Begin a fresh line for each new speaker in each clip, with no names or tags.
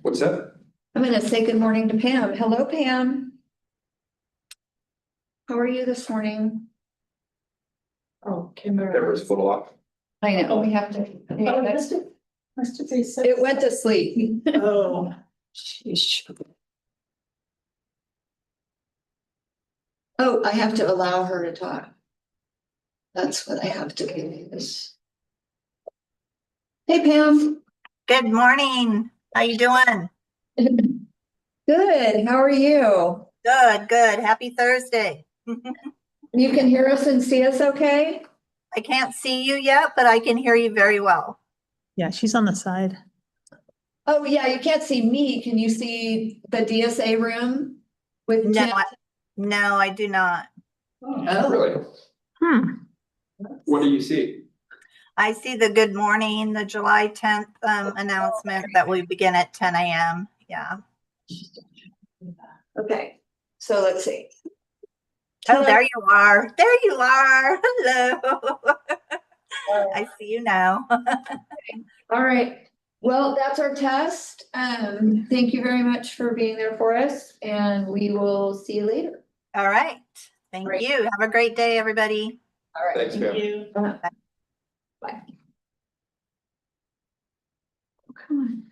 What's that?
I'm gonna say good morning to Pam. Hello, Pam. How are you this morning?
Oh,
Camera's full off.
I know, we have to.
Oh, must have been so.
It went to sleep.
Oh, sheesh.
Oh, I have to allow her to talk. That's what I have to do. Hey, Pam.
Good morning. How you doing?
Good. How are you?
Good, good. Happy Thursday.
You can hear us and see us okay?
I can't see you yet, but I can hear you very well.
Yeah, she's on the side.
Oh, yeah, you can't see me. Can you see the DSA room with
No,
Tim?
no, I do not.
Oh.
Really? What do you see?
I see the good morning, the July 10th announcement that we begin at 10 a.m. Yeah.
Okay, so let's see.
Oh, there you are. There you are. Hello. I see you now.
All right. Well, that's our test. Thank you very much for being there for us, and we will see you later.
All right. Thank
Great.
you. Have a great day, everybody.
All right.
Thanks, Pam.
Bye. Oh, come on.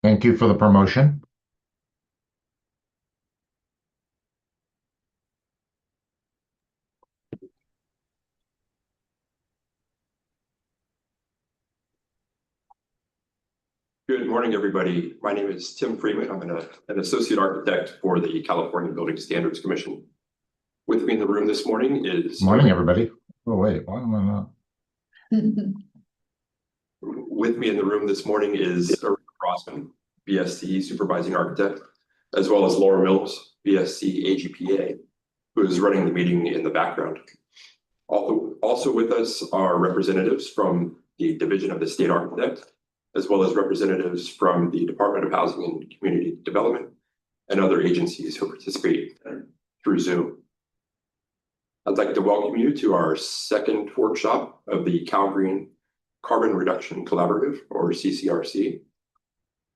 Thank you for the promotion.
Good morning, everybody. My name is Tim Freeman. I'm an associate architect for the California Building Standards Commission. With me in the room this morning is
Morning, everybody. Oh, wait, why am I not?
With me in the room this morning is Eric Crossman, BSc Supervising Architect, as well as Laura Mills, BSc AGPA, who is running the meeting in the background. Also with us are representatives from the Division of the State Architect, as well as representatives from the Department of Housing and Community Development and other agencies who participate through Zoom. I'd like to welcome you to our second workshop of the Cal Green Carbon Reduction Collaborative, or CCRC.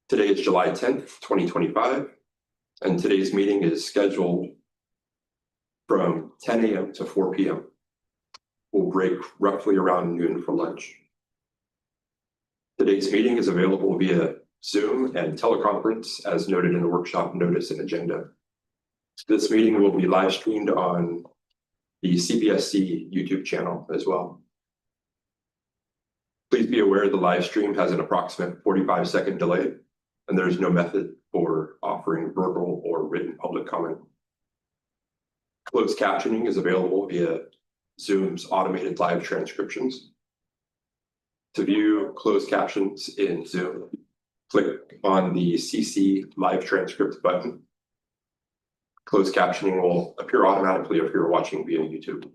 Today is July 10th, 2025, and today's meeting is scheduled from 10 a.m. to 4 p.m. We'll break roughly around noon for lunch. Today's meeting is available via Zoom and teleconference as noted in the workshop notice and agenda. This meeting will be live streamed on the CPSC YouTube channel as well. Please be aware the live stream has an approximate 45-second delay, and there's no method for offering verbal or written public comment. Closed captioning is available via Zoom's automated live transcriptions. To view closed captions in Zoom, click on the CC Live Transcript button. Closed captioning will appear automatically if you're watching via YouTube.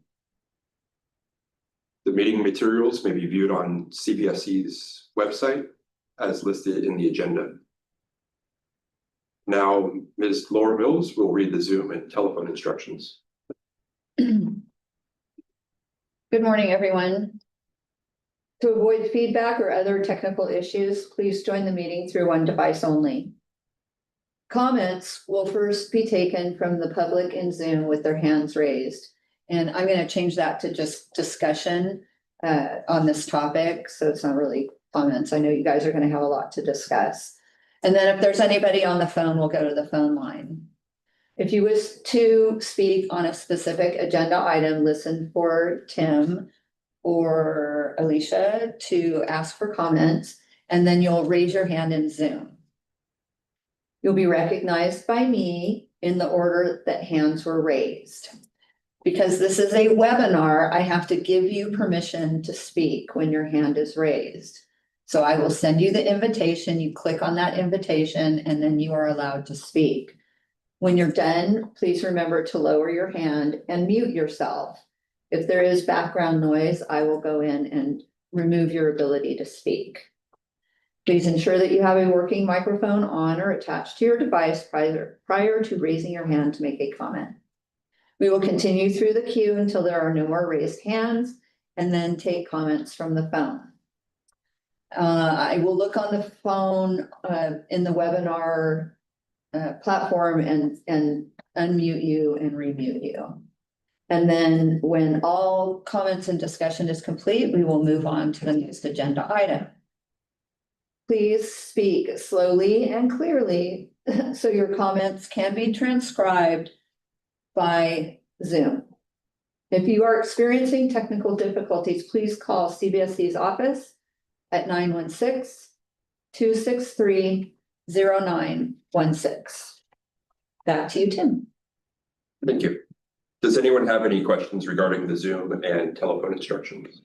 The meeting materials may be viewed on CPSC's website as listed in the agenda. Now, Ms. Laura Mills will read the Zoom and telephone instructions.
Good morning, everyone. To avoid feedback or other technical issues, please join the meeting through one device only. Comments will first be taken from the public in Zoom with their hands raised. And I'm going to change that to just discussion on this topic. So it's not really comments. I know you guys are going to have a lot to discuss. And then if there's anybody on the phone, we'll go to the phone line. If you wish to speak on a specific agenda item, listen for Tim or Alicia to ask for comments, and then you'll raise your hand in Zoom. You'll be recognized by me in the order that hands were raised. Because this is a webinar, I have to give you permission to speak when your hand is raised. So I will send you the invitation, you click on that invitation, and then you are allowed to speak. When you're done, please remember to lower your hand and mute yourself. If there is background noise, I will go in and remove your ability to speak. Please ensure that you have a working microphone on or attached to your device prior to raising your hand to make a comment. We will continue through the queue until there are no more raised hands and then take comments from the phone. I will look on the phone in the webinar platform and unmute you and remute you. And then when all comments and discussion is complete, we will move on to the next agenda item. Please speak slowly and clearly so your comments can be transcribed by Zoom. If you are experiencing technical difficulties, please call CBSC's office at 916-263-0916. Back to you, Tim.
Thank you. Does anyone have any questions regarding the Zoom and telephone instructions?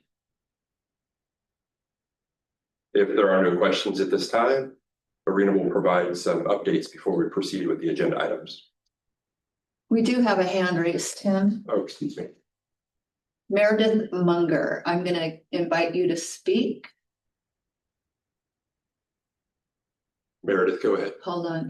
If there are no questions at this time, Arena will provide some updates before we proceed with the agenda items.
We do have a hand raised, Tim.
Oh, excuse me.
Meredith Munger, I'm going to invite you to speak.
Meredith, go ahead.
Hold on.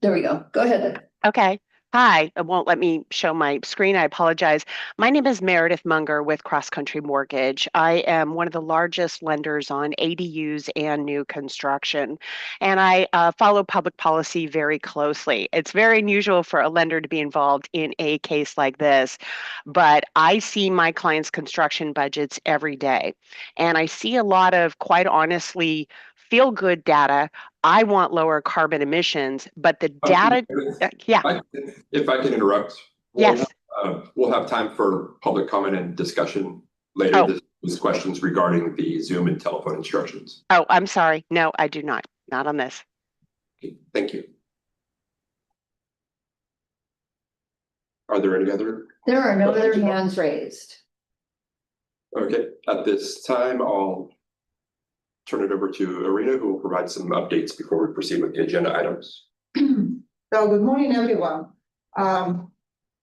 There we go. Go ahead.
Okay. Hi, it won't let me show my screen. I apologize. My name is Meredith Munger with Cross Country Mortgage. I am one of the largest lenders on ADUs and new construction, and I follow public policy very closely. It's very unusual for a lender to be involved in a case like this, but I see my clients' construction budgets every day, and I see a lot of, quite honestly, feel-good data. I want lower carbon emissions, but the data, yeah,
If I can interrupt.
yes.
We'll have time for public comment and discussion later.
Oh.
This was questions regarding the Zoom and telephone instructions.
Oh, I'm sorry. No, I do not. Not on this.
Okay, thank you. Are there any other?
There are no other hands raised.
Okay, at this time, I'll turn it over to Irina, who will provide some updates before we proceed with the agenda items.
So good morning, everyone.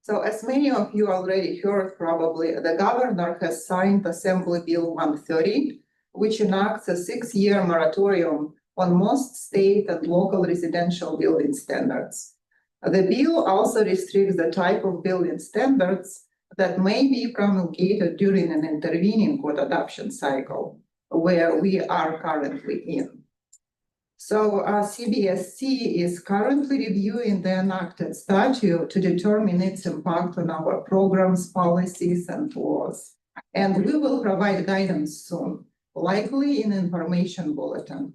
So as many of you already heard, probably the governor has signed Assembly Bill 130, which enacts a 6-year moratorium on most state and local residential building standards. The bill also restricts the type of building standards that may be promulgated during an intervening code adoption cycle, where we are currently in. So CBSC is currently reviewing the enacted statute to determine its impact on our programs, policies, and laws. And we will provide guidance soon, likely in information bulletin.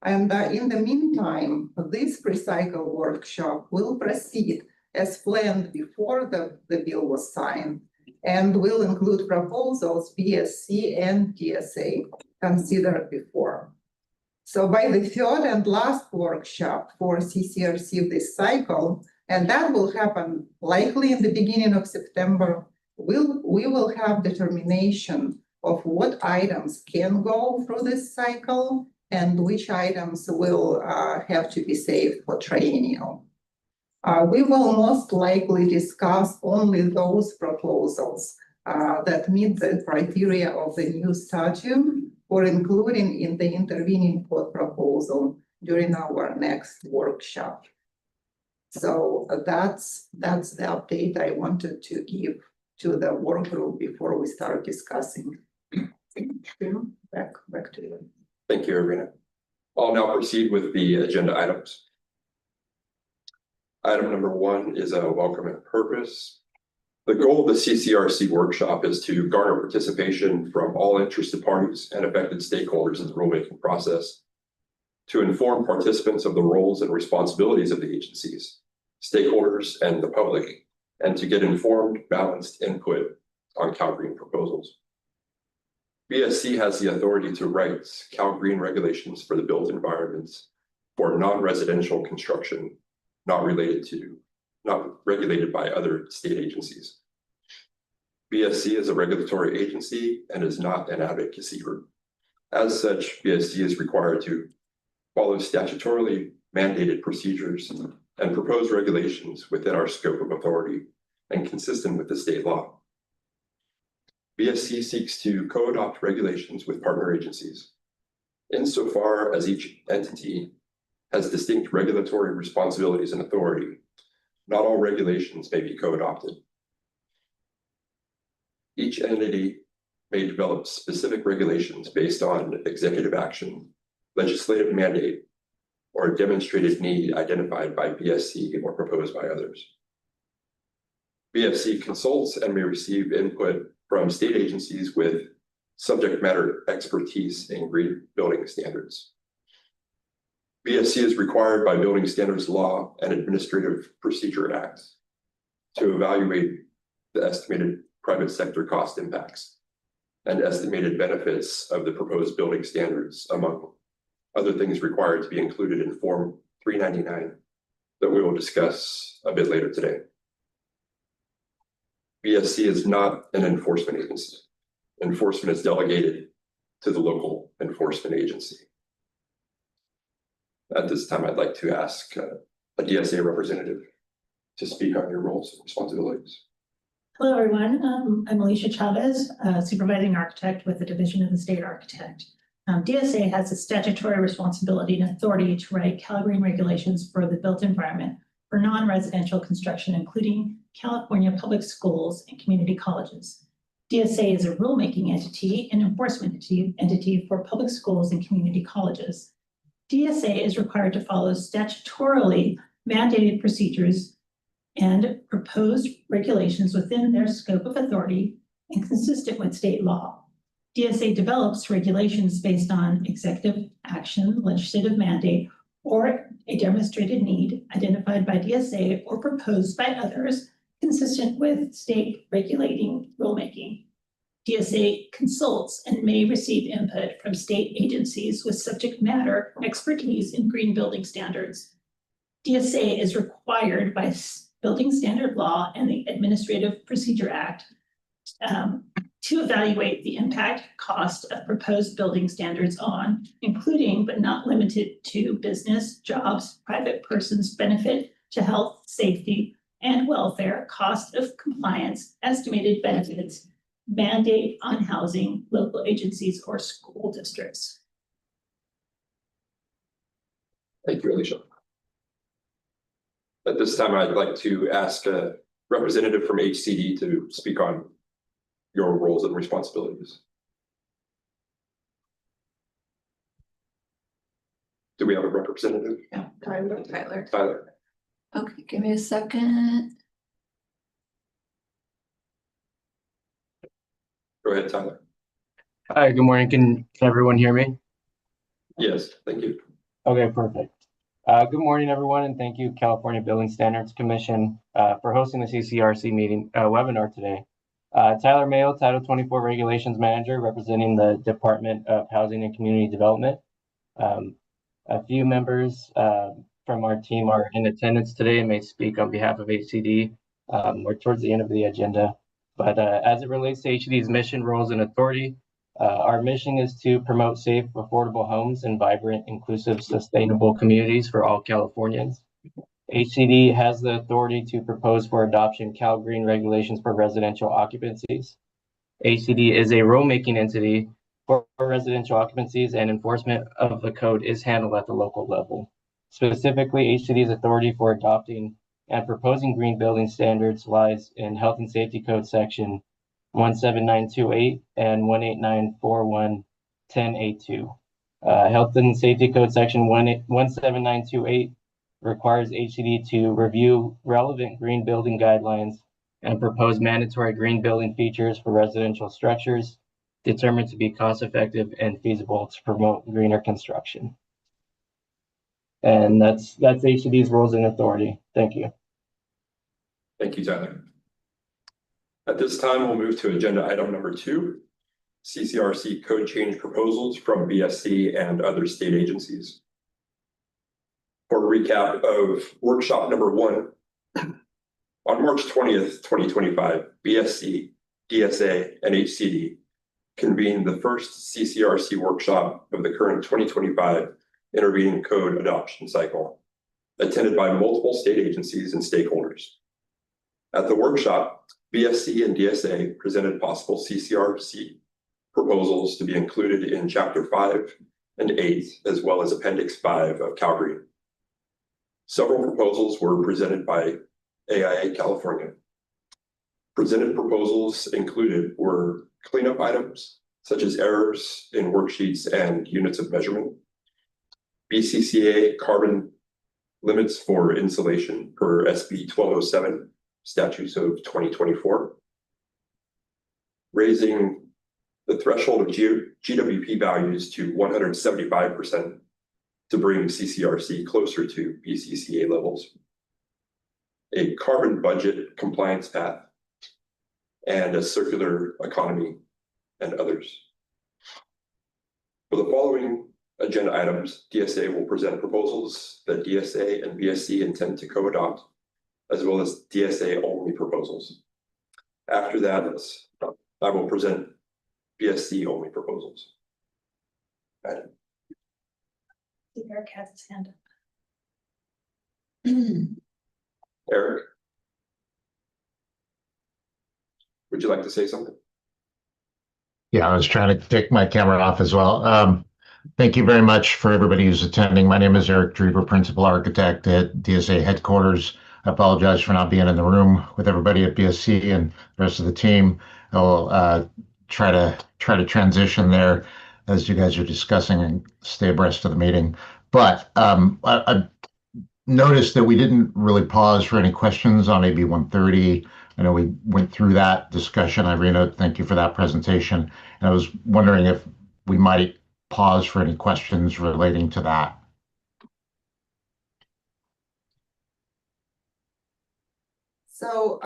And in the meantime, this pre-cycle workshop will proceed as planned before the bill was signed, and will include proposals BSC and DSA considered before. So by the third and last workshop for CCRC this cycle, and that will happen likely in the beginning of September, we will have determination of what items can go through this cycle and which items will have to be saved for triennial. We will most likely discuss only those proposals that meet the criteria of the new statute, or including in the intervening code proposal during our next workshop. So that's the update I wanted to give to the work group before we start discussing. Back to you.
Thank you, Irina. I'll now proceed with the agenda items. Item number 1 is a welcome and purpose. The goal of the CCRC workshop is to garner participation from all interested parties and affected stakeholders in the rulemaking process, to inform participants of the roles and responsibilities of the agencies, stakeholders, and the public, and to get informed, balanced input on Cal Green proposals. BSC has the authority to write Cal Green regulations for the built environments for non-residential construction not regulated by other state agencies. BSC is a regulatory agency and is not an advocacy group. As such, BSC is required to follow statutorily mandated procedures and propose regulations within our scope of authority and consistent with the state law. BSC seeks to co-adopt regulations with partner agencies. Insofar as each entity has distinct regulatory responsibilities and authority, not all regulations may be co-adopted. Each entity may develop specific regulations based on executive action, legislative mandate, or demonstrated need identified by BSC or proposed by others. BSC consults and may receive input from state agencies with subject matter expertise in green building standards. BSC is required by Building Standards Law and Administrative Procedure Act to evaluate the estimated private sector cost impacts and estimated benefits of the proposed building standards, among other things required to be included in Form 399 that we will discuss a bit later today. BSC is not an enforcement agency. Enforcement is delegated to the local enforcement agency. At this time, I'd like to ask a DSA representative to speak on your roles and responsibilities.
Hello, everyone. I'm Alicia Chavez, supervising architect with the Division of the State Architect. DSA has a statutory responsibility and authority to write Cal Green regulations for the built environment for non-residential construction, including California public schools and community colleges. DSA is a rulemaking entity and enforcement entity for public schools and community colleges. DSA is required to follow statutorily mandated procedures and proposed regulations within their scope of authority and consistent with state law. DSA develops regulations based on executive action, legislative mandate, or a demonstrated need identified by DSA or proposed by others consistent with state regulating rulemaking. DSA consults and may receive input from state agencies with subject matter expertise in green building standards. DSA is required by building standard law and the Administrative Procedure Act to evaluate the impact cost of proposed building standards on, including but not limited to business, jobs, private persons, benefit to health, safety, and welfare, cost of compliance, estimated benefits, mandate on housing, local agencies, or school districts.
Thank you, Alicia. At this time, I'd like to ask a representative from HCD to speak on your roles and responsibilities. Do we have a representative?
Yeah, Tyler.
Tyler.
Okay, give me a second.
Go ahead, Tyler.
Hi, good morning. Can everyone hear me?
Yes, thank you.
Okay, perfect. Good morning, everyone, and thank you, California Building Standards Commission, for hosting the CCRC meeting webinar today. Tyler Mayo, Title 24 Regulations Manager, representing the Department of Housing and Community Development. A few members from our team are in attendance today and may speak on behalf of HCD. We're towards the end of the agenda. But as it relates to HCD's mission, roles, and authority, our mission is to promote safe, affordable homes and vibrant, inclusive, sustainable communities for all Californians. HCD has the authority to propose for adoption Cal Green regulations for residential occupancies. HCD is a rulemaking entity for residential occupancies, and enforcement of the code is handled at the local level. Specifically, HCD's authority for adopting and proposing green building standards lies in Health and Safety Code section 17928 and 18941-10A2. Health and Safety Code section 17928 requires HCD to review relevant green building guidelines and propose mandatory green building features for residential structures determined to be cost-effective and feasible to promote greener construction. And that's HCD's roles and authority. Thank you.
Thank you, Tyler. At this time, we'll move to agenda item number 2, CCRC code change proposals from BSC and other state agencies. For a recap of workshop number 1, on March 20th, 2025, BSC, DSA, and HCD convened the first CCRC workshop of the current 2025 intervening code adoption cycle, attended by multiple state agencies and stakeholders. At the workshop, BSC and DSA presented possible CCRC proposals to be included in Chapter 5 and 8, as well as Appendix 5 of Cal Green. Several proposals were presented by AIA California. Presented proposals included were cleanup items, such as errors in worksheets and units of measurement, BCCA carbon limits for insulation per SB 1207 statutes of 2024, raising the threshold of GWP values to 175% to bring CCRC closer to BCCA levels, a carbon budget compliance path, and a circular economy, and others. For the following agenda items, DSA will present proposals that DSA and BSC intend to co-adopt, as well as DSA-only proposals. After that, I will present BSC-only proposals.
Eric has his hand up.
Eric, would you like to say something?
Yeah, I was trying to take my camera off as well. Thank you very much for everybody who's attending. My name is Eric Drever, Principal Architect at DSA Headquarters. I apologize for not being in the room with everybody at BSC and the rest of the team. I'll try to transition there as you guys are discussing and stay abreast of the meeting. But I noticed that we didn't really pause for any questions on AB 130 I know we went through that discussion. Irina, thank you for that presentation. And I was wondering if we might pause for any questions relating to that.
So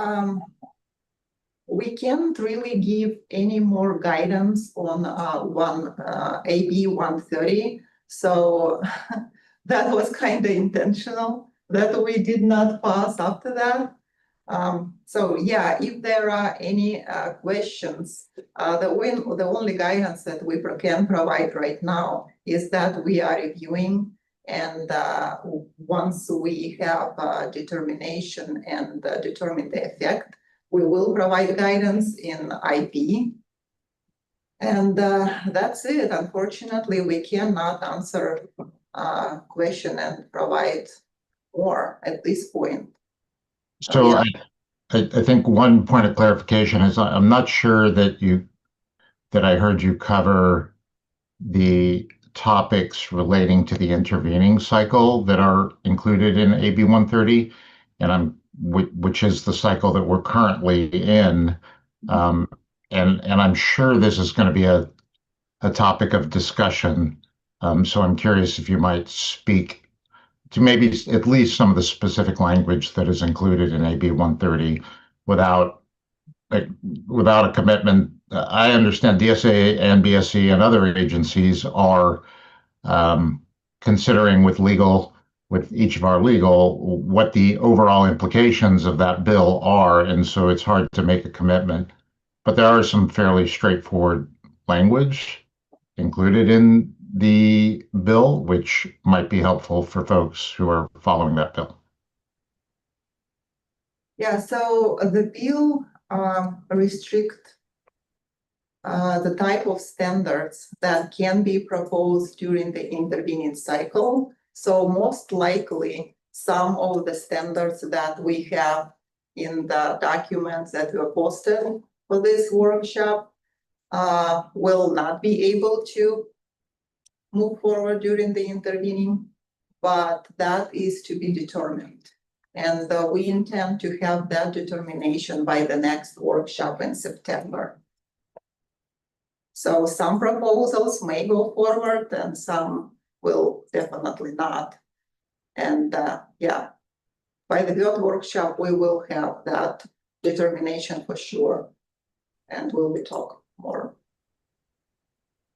we can't really give any more guidance on AB 130. So that was kind of intentional that we did not pass after that. So yeah, if there are any questions, the only guidance that we can provide right now is that we are reviewing, and once we have determination and determine the effect, we will provide guidance in IP. And that's it. Unfortunately, we cannot answer question and provide more at this point.
So
Yeah.
I think one point of clarification is I'm not sure that I heard you cover the topics relating to the intervening cycle that are included in AB 130, and which is the cycle that we're currently in. And I'm sure this is going to be a topic of discussion. So I'm curious if you might speak to maybe at least some of the specific language that is included in AB 130 without a commitment. I understand DSA and BSC and other agencies are considering with each of our legal, what the overall implications of that bill are. And so it's hard to make a commitment. But there are some fairly straightforward language included in the bill, which might be helpful for folks who are following that bill.
Yeah, so the bill restrict the type of standards that can be proposed during the intervening cycle. So most likely, some of the standards that we have in the documents that were posted for this workshop will not be able to move forward during the intervening, but that is to be determined. And we intend to have that determination by the next workshop in September. So some proposals may go forward and some will definitely not. And yeah, by the third workshop, we will have that determination for sure. And we'll be talking more.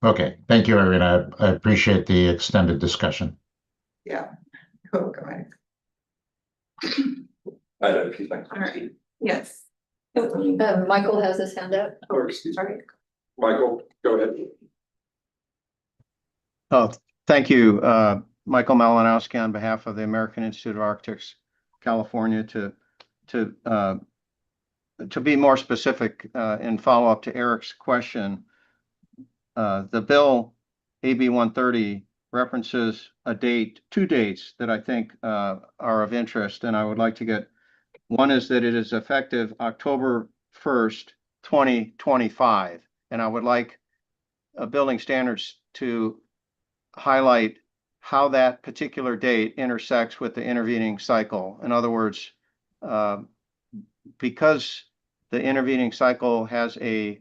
Okay, thank you, Irina. I appreciate the extended discussion.
Yeah, okay.
I have a few things.
All right, yes. Michael has his hand up.
Oh, excuse me.
Sorry.
Michael, go ahead.
Oh, thank you, Michael Malinowski on behalf of the American Institute of Architects, California. To be more specific, in follow up to Eric's question, the bill AB 130 references two dates that I think are of interest, and I would like to get. One is that it is effective October 1st, 2025, and I would like building standards to highlight how that particular date intersects with the intervening cycle. In other words, because the intervening cycle has a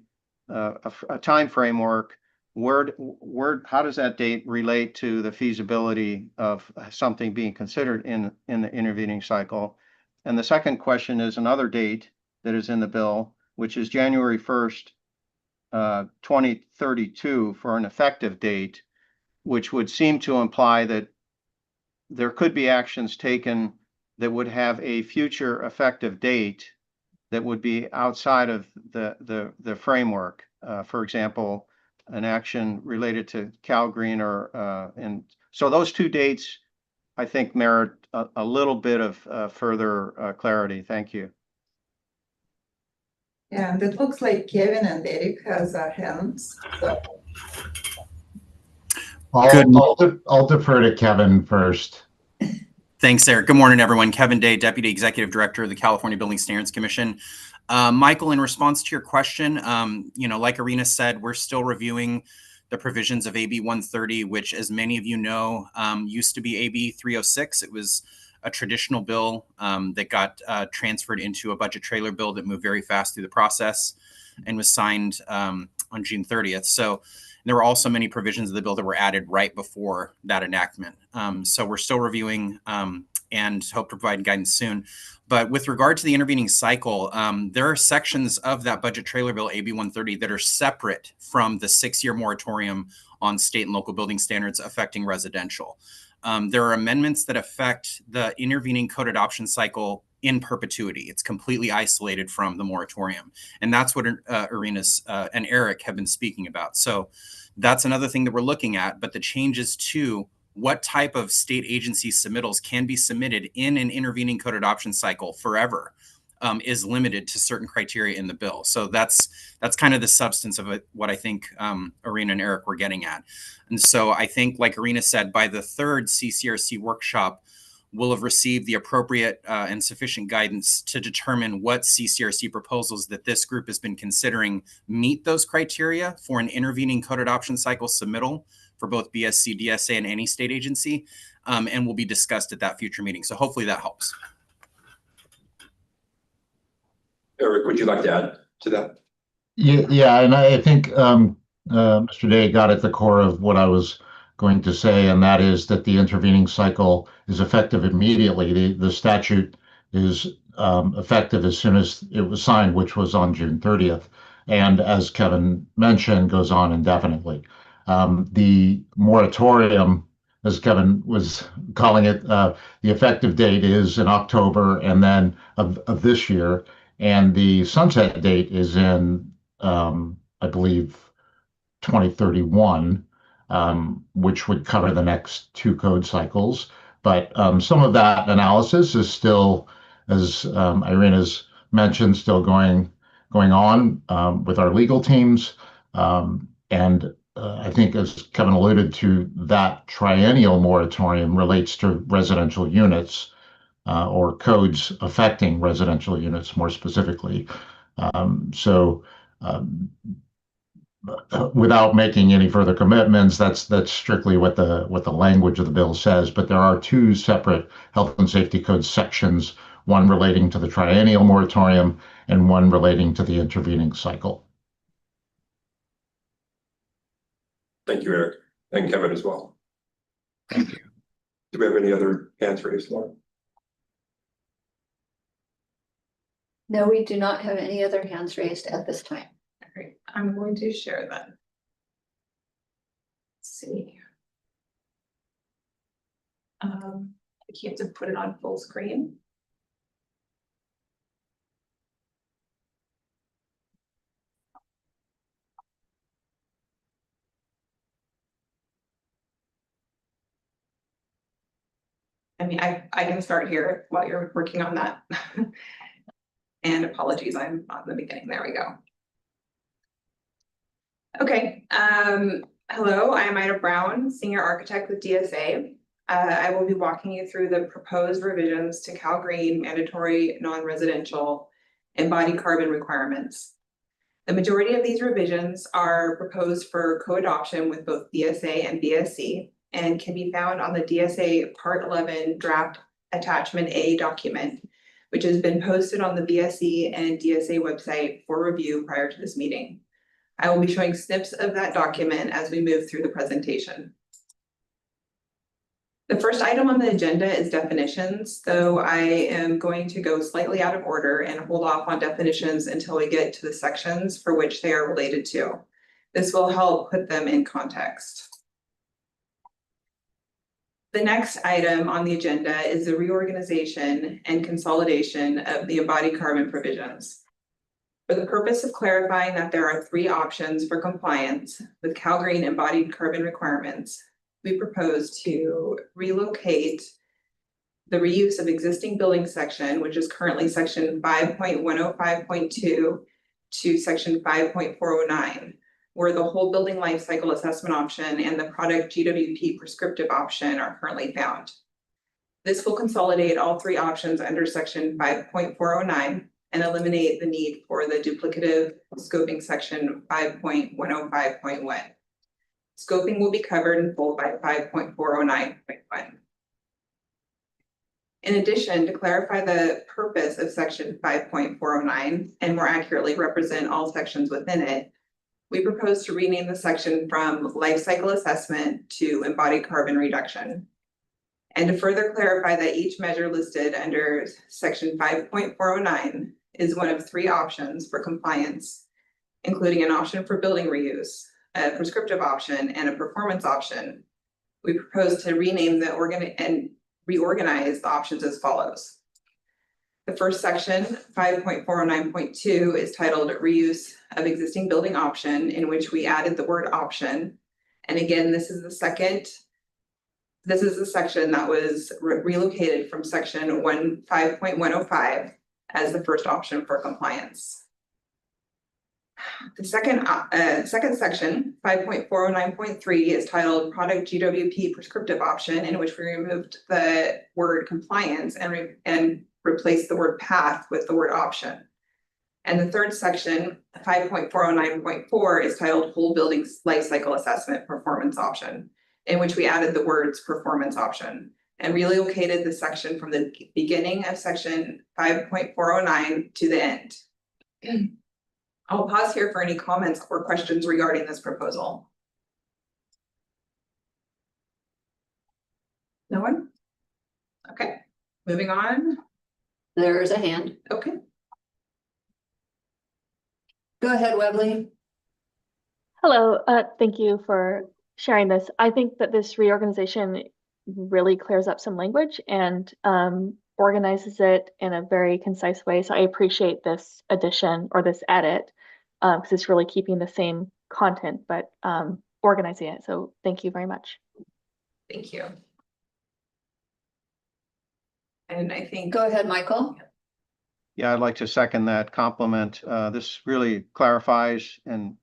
time framework, how does that date relate to the feasibility of something being considered in the intervening cycle? And the second question is another date that is in the bill, which is January 1st, 2032 for an effective date, which would seem to imply that there could be actions taken that would have a future effective date that would be outside of the framework. For example, an action related to CalGreen and so those two dates, I think, merit a little bit of further clarity. Thank you.
Yeah, and it looks like Kevin and Eric has hands. So.
I'll defer to Kevin first.
Thanks, Eric. Good morning, everyone. Kevin Day, Deputy Executive Director of the California Building Standards Commission. Michael, in response to your question, like Irina said, we're still reviewing the provisions of AB 130, which, as many of you know, used to be AB 306. It was a traditional bill that got transferred into a budget trailer bill that moved very fast through the process and was signed on June 30th. So there were also many provisions of the bill that were added right before that enactment. So we're still reviewing and hope to provide guidance soon. But with regard to the intervening cycle, there are sections of that budget trailer bill, AB 130, that are separate from the 6-year moratorium on state and local building standards affecting residential. There are amendments that affect the intervening code adoption cycle in perpetuity. It's completely isolated from the moratorium. And that's what Arenas and Eric have been speaking about. So that's another thing that we're looking at, but the changes to what type of state agency submittals can be submitted in an intervening code adoption cycle forever is limited to certain criteria in the bill. So that's kind of the substance of it, what I think Arena and Eric were getting at. And so I think, like Arena said, by the third CCRC workshop, we'll have received the appropriate and sufficient guidance to determine what CCRC proposals that this group has been considering meet those criteria for an intervening code adoption cycle submittal for both BSC, DSA, and any state agency, and will be discussed at that future meeting. So hopefully that helps.
Eric, would you like to add to that?
Yeah, and I think Mr. Day got at the core of what I was going to say, and that is that the intervening cycle is effective immediately. The statute is effective as soon as it was signed, which was on June 30th. And as Kevin mentioned, goes on indefinitely. The moratorium, as Kevin was calling it, the effective date is in October and then of this year. And the sunset date is in, I believe, 2031, which would cover the next 2 code cycles. But some of that analysis is still, as Irina's mentioned, still going on with our legal teams. And I think, as Kevin alluded to, that triennial moratorium relates to residential units or codes affecting residential units more specifically. Without making any further commitments, that's strictly what the language of the bill says. But there are 2 separate health and safety code sections, one relating to the triennial moratorium and one relating to the intervening cycle.
Thank you, Eric, and Kevin as well.
Thank you.
Do we have any other hands raised, Lauren?
No, we do not have any other hands raised at this time.
Great. I'm going to share then. Let's see. You have to put it on full screen. I mean, I can start here while you're working on that. And apologies, I'm on the beginning. There we go. Okay, hello, I am Ida Brown, Senior Architect with DSA. I will be walking you through the proposed revisions to Cal Green mandatory non-residential embodied carbon requirements. The majority of these revisions are proposed for co-adoption with both DSA and BSC and can be found on the DSA Part 11 Draft Attachment A document, which has been posted on the BSC and DSA website for review prior to this meeting. I will be showing snips of that document as we move through the presentation. The first item on the agenda is definitions, though I am going to go slightly out of order and hold off on definitions until we get to the sections for which they are related to. This will help put them in context. The next item on the agenda is the reorganization and consolidation of the embodied carbon provisions. For the purpose of clarifying that there are 3 options for compliance with Cal Green embodied carbon requirements, we propose to relocate the reuse of existing building section, which is currently section 5.105.2 to section 5.409, where the whole building life cycle assessment option and the product GWP prescriptive option are currently found. This will consolidate all 3 options under section 5.409 and eliminate the need for the duplicative scoping section 5.105.1. Scoping will be covered in full by 5.409.1. In addition, to clarify the purpose of section 5.409 and more accurately represent all sections within it, we propose to rename the section from life cycle assessment to embodied carbon reduction. And to further clarify that each measure listed under section 5.409 is one of three options for compliance, including an option for building reuse, a prescriptive option, and a performance option. We propose to rename and reorganize the options as follows. The first section, 5.409.2, is titled Reuse of Existing Building Option, in which we added the word option. And again, this is the section that was relocated from section 5.105 as the first option for compliance. The second section, 5.409.3, is titled Product GWP Prescriptive Option, in which we removed the word compliance and replaced the word path with the word option. And the third section, 5.409.4, is titled Whole Building Life Cycle Assessment Performance Option, in which we added the words performance option and relocated the section from the beginning of section 5.409 to the end. I'll pause here for any comments or questions regarding this proposal. No one? Okay, moving on.
There's a hand.
Okay.
Go ahead, Webley.
Hello, thank you for sharing this. I think that this reorganization really clears up some language and organizes it in a very concise way. So I appreciate this addition or this edit because it's really keeping the same content, but organizing it. So thank you very much.
Thank you. And I think.
Go ahead, Michael.
Yeah, I'd like to second that compliment. This really clarifies and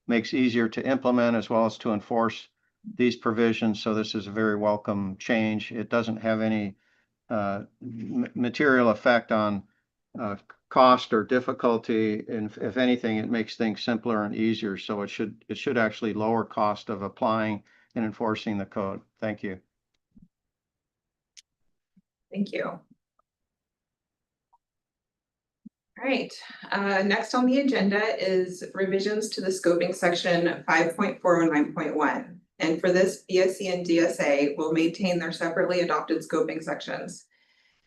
makes easier to implement as well as to enforce these provisions. So this is a very welcome change. It doesn't have any material effect on cost or difficulty. And if anything, it makes things simpler and easier. So it should actually lower cost of applying and enforcing the code. Thank you.
Thank you. All right, next on the agenda is revisions to the scoping section 5.409.1. And for this, BSC and DSA will maintain their separately adopted scoping sections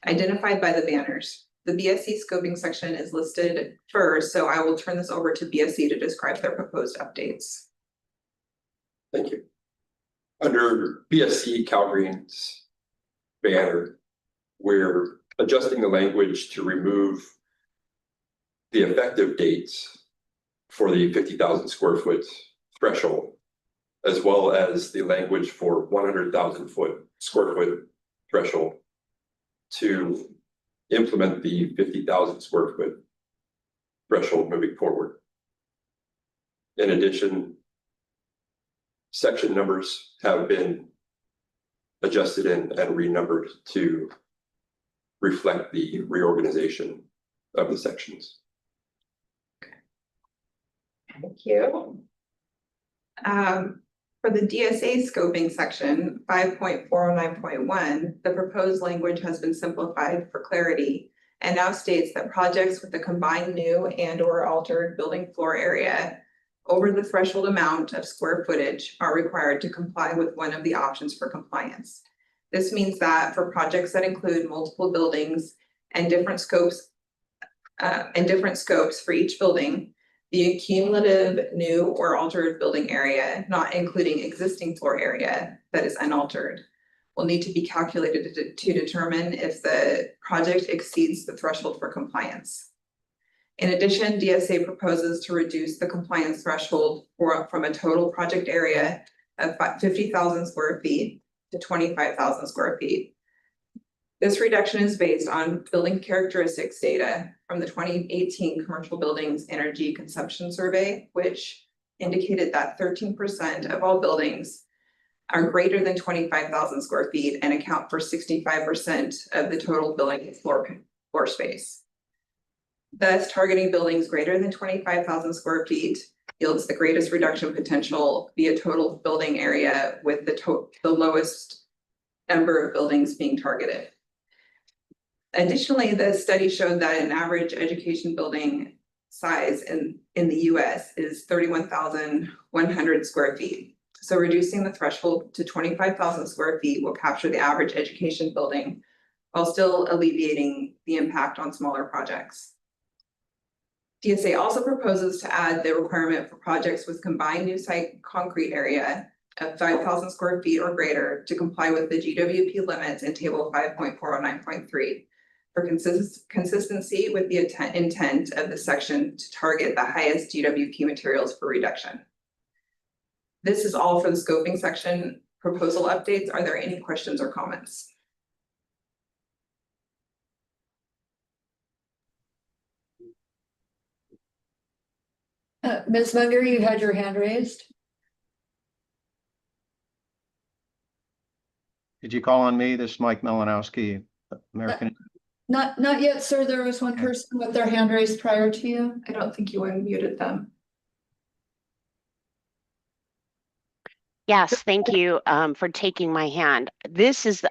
identified by the banners. The BSC scoping section is listed first, so I will turn this over to BSC to describe their proposed updates.
Thank you. Under BSC Calgreen's banner, we're adjusting the language to remove the effective dates for the 50,000 square foot threshold, as well as the language for 100,000 square foot threshold to implement the 50,000 square foot threshold moving forward. In addition, section numbers have been adjusted and renumbered to reflect the reorganization of the sections.
Thank you. For the DSA scoping section 5.409.1, the proposed language has been simplified for clarity and now states that projects with a combined new and or altered building floor area over the threshold amount of square footage are required to comply with one of the options for compliance. This means that for projects that include multiple buildings and different scopes for each building, the cumulative new or altered building area, not including existing floor area that is unaltered, will need to be calculated to determine if the project exceeds the threshold for compliance. In addition, DSA proposes to reduce the compliance threshold from a total project area of 50,000 square feet to 25,000 square feet. This reduction is based on building characteristics data from the 2018 Commercial Buildings Energy Consumption Survey, which indicated that 13% of all buildings are greater than 25,000 square feet and account for 65% of the total building floor space. Thus, targeting buildings greater than 25,000 square feet yields the greatest reduction potential via total building area with the lowest number of buildings being targeted. Additionally, the study showed that an average education building size in the US is 31,100 square feet. So reducing the threshold to 25,000 square feet will capture the average education building while still alleviating the impact on smaller projects. DSA also proposes to add the requirement for projects with combined new site concrete area of 5,000 square feet or greater to comply with the GWP limits in table 5.409.3 for consistency with the intent of the section to target the highest GWP materials for reduction. This is all for the scoping section. Proposal updates. Are there any questions or comments?
Ms. Munger, you had your hand raised.
Did you call on me? This is Mike Malinowski, American.
Not yet, sir. There was one
Okay.
person with their hand raised prior to you.
I don't think you unmuted them.
Yes, thank you for taking my hand. This is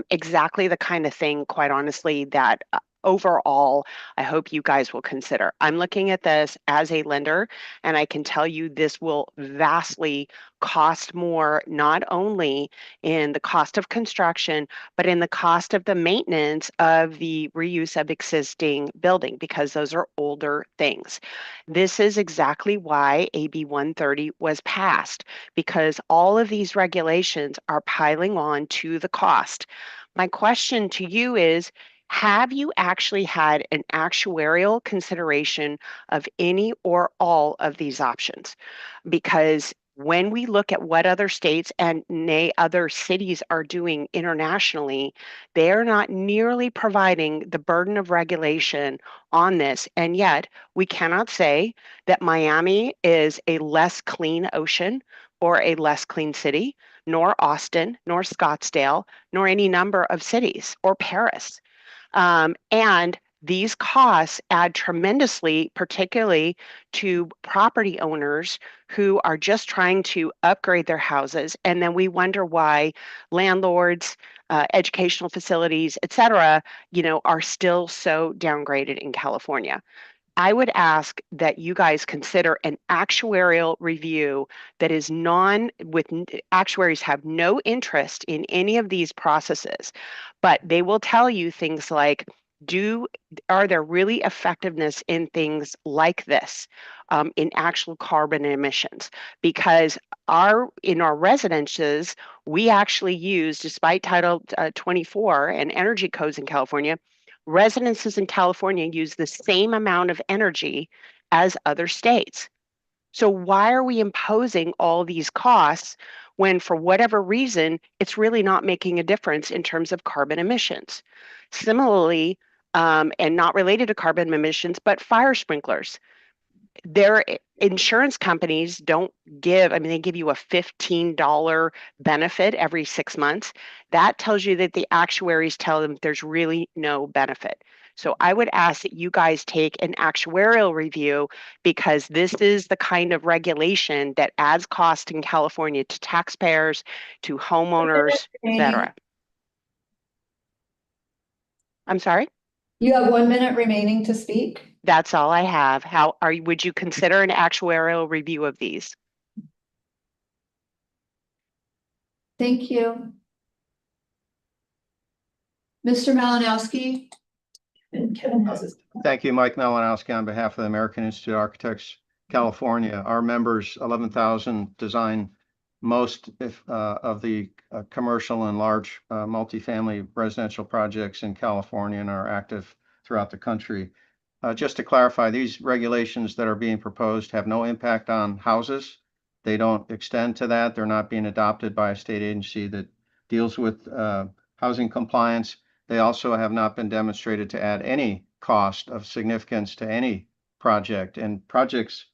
exactly the kind of thing, quite honestly, that overall, I hope you guys will consider. I'm looking at this as a lender, and I can tell you this will vastly cost more, not only in the cost of construction, but in the cost of the maintenance of the reuse of existing building, because those are older things. This is exactly why AB 130 was passed, because all of these regulations are piling on to the cost. My question to you is, have you actually had an actuarial consideration of any or all of these options? Because when we look at what other states and nay, other cities are doing internationally, they are not nearly providing the burden of regulation on this. And yet, we cannot say that Miami is a less clean ocean or a less clean city, nor Austin, nor Scottsdale, nor any number of cities, or Paris. And these costs add tremendously, particularly to property owners who are just trying to upgrade their houses. And then we wonder why landlords, educational facilities, et cetera, are still so downgraded in California. I would ask that you guys consider an actuarial review that is actuaries have no interest in any of these processes, but they will tell you things like, are there really effectiveness in things like this, in actual carbon emissions? Because in our residences, we actually use, despite Title 24 and energy codes in California, residences in California use the same amount of energy as other states. So why are we imposing all these costs when, for whatever reason, it's really not making a difference in terms of carbon emissions? Similarly, and not related to carbon emissions, but fire sprinklers. Their insurance companies don't they give you a $15 benefit every 6 months. That tells you that the actuaries tell them there's really no benefit. So I would ask that you guys take an actuarial review, because this is the kind of regulation that adds cost in California to taxpayers, to homeowners, etc. I'm sorry?
You have 1 minute remaining to speak.
That's all I have. Would you consider an actuarial review of these?
Thank you. Mr. Malinowski.
And Kevin has his.
Thank you, Mike Malinowski, on behalf of the American Institute of Architects, California. Our members, 11,000, design most of the commercial and large multifamily residential projects in California and are active throughout the country. Just to clarify, these regulations that are being proposed have no impact on houses. They don't extend to that. They're not being adopted by a state agency that deals with housing compliance. They also have not been demonstrated to add any cost of significance to any project. And projects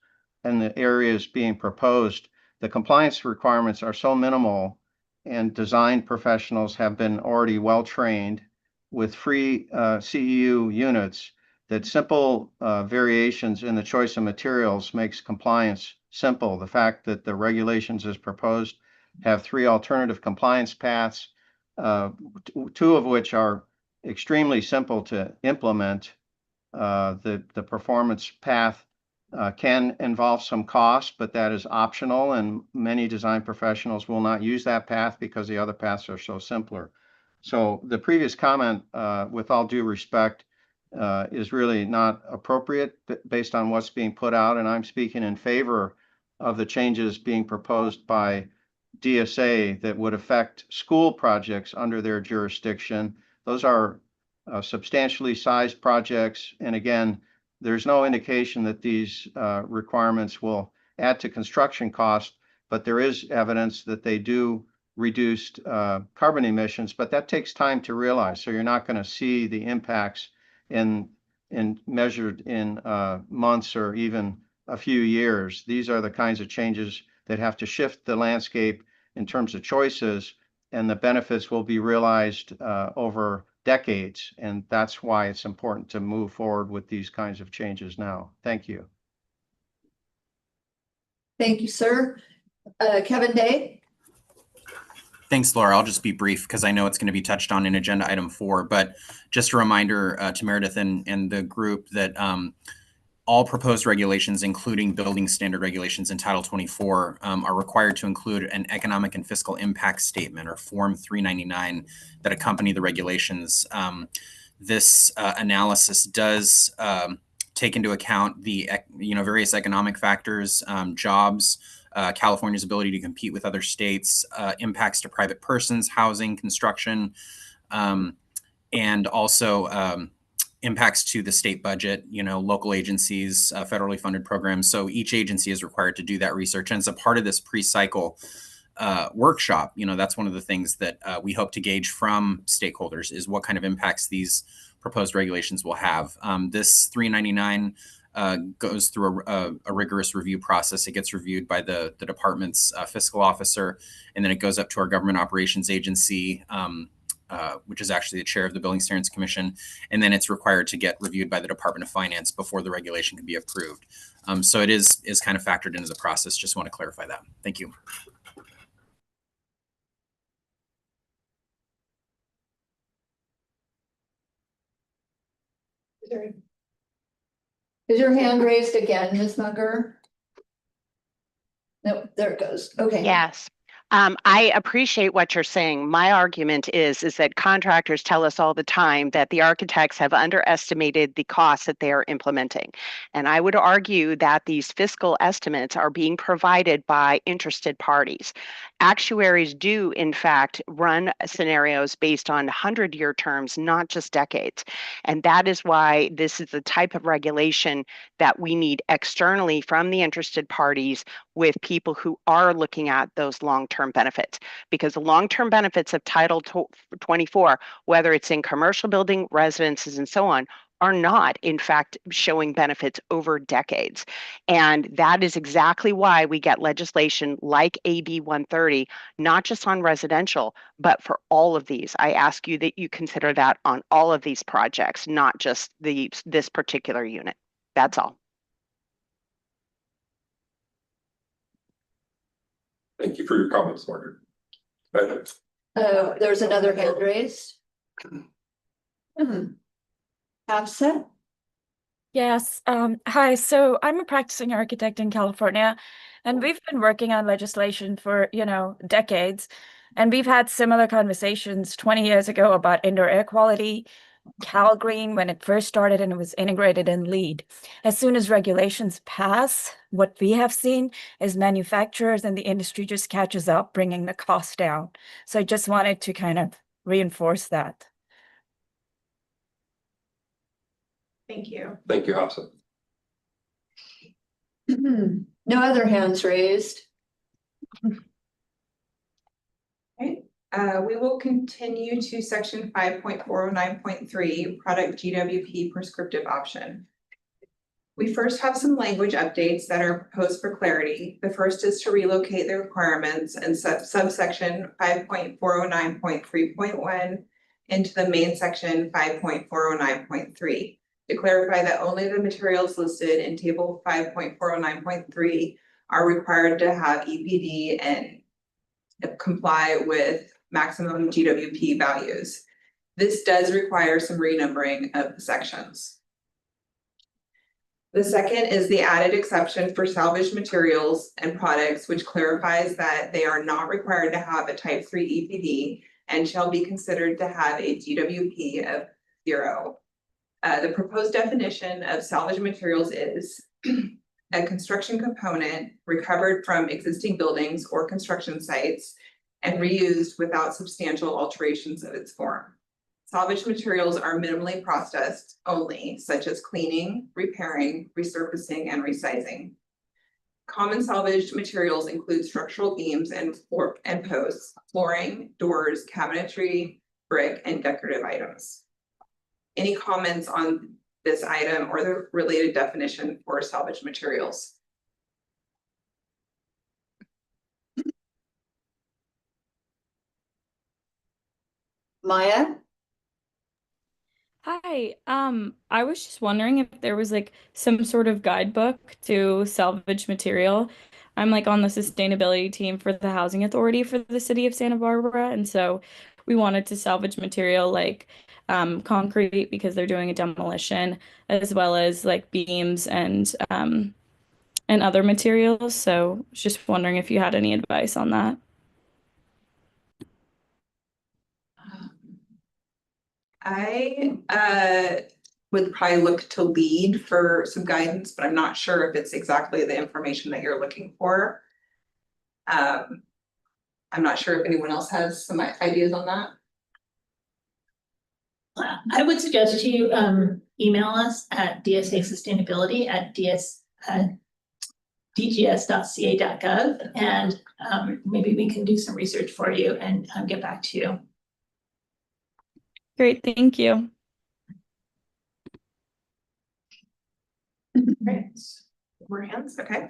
in the areas being proposed, the compliance requirements are so minimal, and design professionals have been already well trained with free CEU units, that simple variations in the choice of materials makes compliance simple. The fact that the regulations as proposed have 3 alternative compliance paths, 2 of which are extremely simple to implement. The performance path can involve some cost, but that is optional, and many design professionals will not use that path because the other paths are so simpler. So the previous comment, with all due respect, is really not appropriate based on what's being put out, and I'm speaking in favor of the changes being proposed by DSA that would affect school projects under their jurisdiction. Those are substantially sized projects, and again, there's no indication that these requirements will add to construction costs, but there is evidence that they do reduce carbon emissions, but that takes time to realize. So you're not going to see the impacts in measured in months or even a few years. These are the kinds of changes that have to shift the landscape in terms of choices, and the benefits will be realized over decades. And that's why it's important to move forward with these kinds of changes now. Thank you.
Thank you, sir. Kevin Day.
Thanks, Laura. I'll just be brief because I know it's going to be touched on in agenda item 4, but just a reminder to Meredith and the group that all proposed regulations, including building standard regulations in Title 24, are required to include an economic and fiscal impact statement, or Form 399, that accompany the regulations. This analysis does take into account the various economic factors, jobs, California's ability to compete with other states, impacts to private persons, housing, construction, and also impacts to the state budget, local agencies, federally funded programs. So each agency is required to do that research. And as a part of this pre-cycle workshop, that's one of the things that we hope to gauge from stakeholders is what kind of impacts these proposed regulations will have. This 399 goes through a rigorous review process. It gets reviewed by the department's fiscal officer, and then it goes up to our government operations agency, which is actually the chair of the Building Standards Commission, and then it's required to get reviewed by the Department of Finance before the regulation can be approved. So it is kind of factored into the process. Just want to clarify that. Thank you.
Is your hand raised again, Ms. Munger? Nope, there it goes. Okay.
Yes. I appreciate what you're saying. My argument is that contractors tell us all the time that the architects have underestimated the costs that they are implementing. And I would argue that these fiscal estimates are being provided by interested parties. Actuaries do, in fact, run scenarios based on 100-year terms, not just decades. And that is why this is the type of regulation that we need externally from the interested parties, with people who are looking at those long-term benefits, because the long-term benefits of Title 24, whether it's in commercial building, residences, and so on, are not, in fact, showing benefits over decades. And that is exactly why we get legislation like AB 130, not just on residential, but for all of these. I ask you that you consider that on all of these projects, not just this particular unit. That's all.
Thank you for your comments, Margaret. Go ahead.
There's another hand raised. Hafsa?
Yes. Hi. So I'm a practicing architect in California, and we've been working on legislation for, decades. And we've had similar conversations 20 years ago about indoor air quality, Cal Green when it first started and it was integrated in LEED. As soon as regulations pass, what we have seen is manufacturers and the industry just catches up, bringing the cost down. So I just wanted to kind of reinforce that.
Thank you.
Thank you, Hafsa.
No other hands raised.
Okay. We will continue to section 5.409.3, product GWP prescriptive option. We first have some language updates that are proposed for clarity. The first is to relocate the requirements in subsection 5.409.3.1 into the main section 5.409.3 to clarify that only the materials listed in table 5.409.3 are required to have EPD and comply with maximum GWP values. This does require some renumbering of the sections. The second is the added exception for salvaged materials and products, which clarifies that they are not required to have a type 3 EPD and shall be considered to have a GWP of 0. The proposed definition of salvaged materials is a construction component recovered from existing buildings or construction sites and reused without substantial alterations of its form. Salvaged materials are minimally processed only, such as cleaning, repairing, resurfacing, and resizing. Common salvaged materials include structural beams and posts, flooring, doors, cabinetry, brick, and decorative items. Any comments on this item or the related definition for salvaged materials?
Maya?
Hi, I was just wondering if there was like some sort of guidebook to salvage material. I'm like on the sustainability team for the Housing Authority for the city of Santa Barbara, and so we wanted to salvage material like concrete because they're doing a demolition, as well as like beams and other materials. So I was just wondering if you had any advice on that.
I would probably look to LEAD for some guidance, but I'm not sure if it's exactly the information that you're looking for. I'm not sure if anyone else has some ideas on that.
I would suggest you email us at dsasustainability@dgs.ca.gov, and maybe we can do some research for you and get back to you.
Great, thank you.
Great. More hands, okay.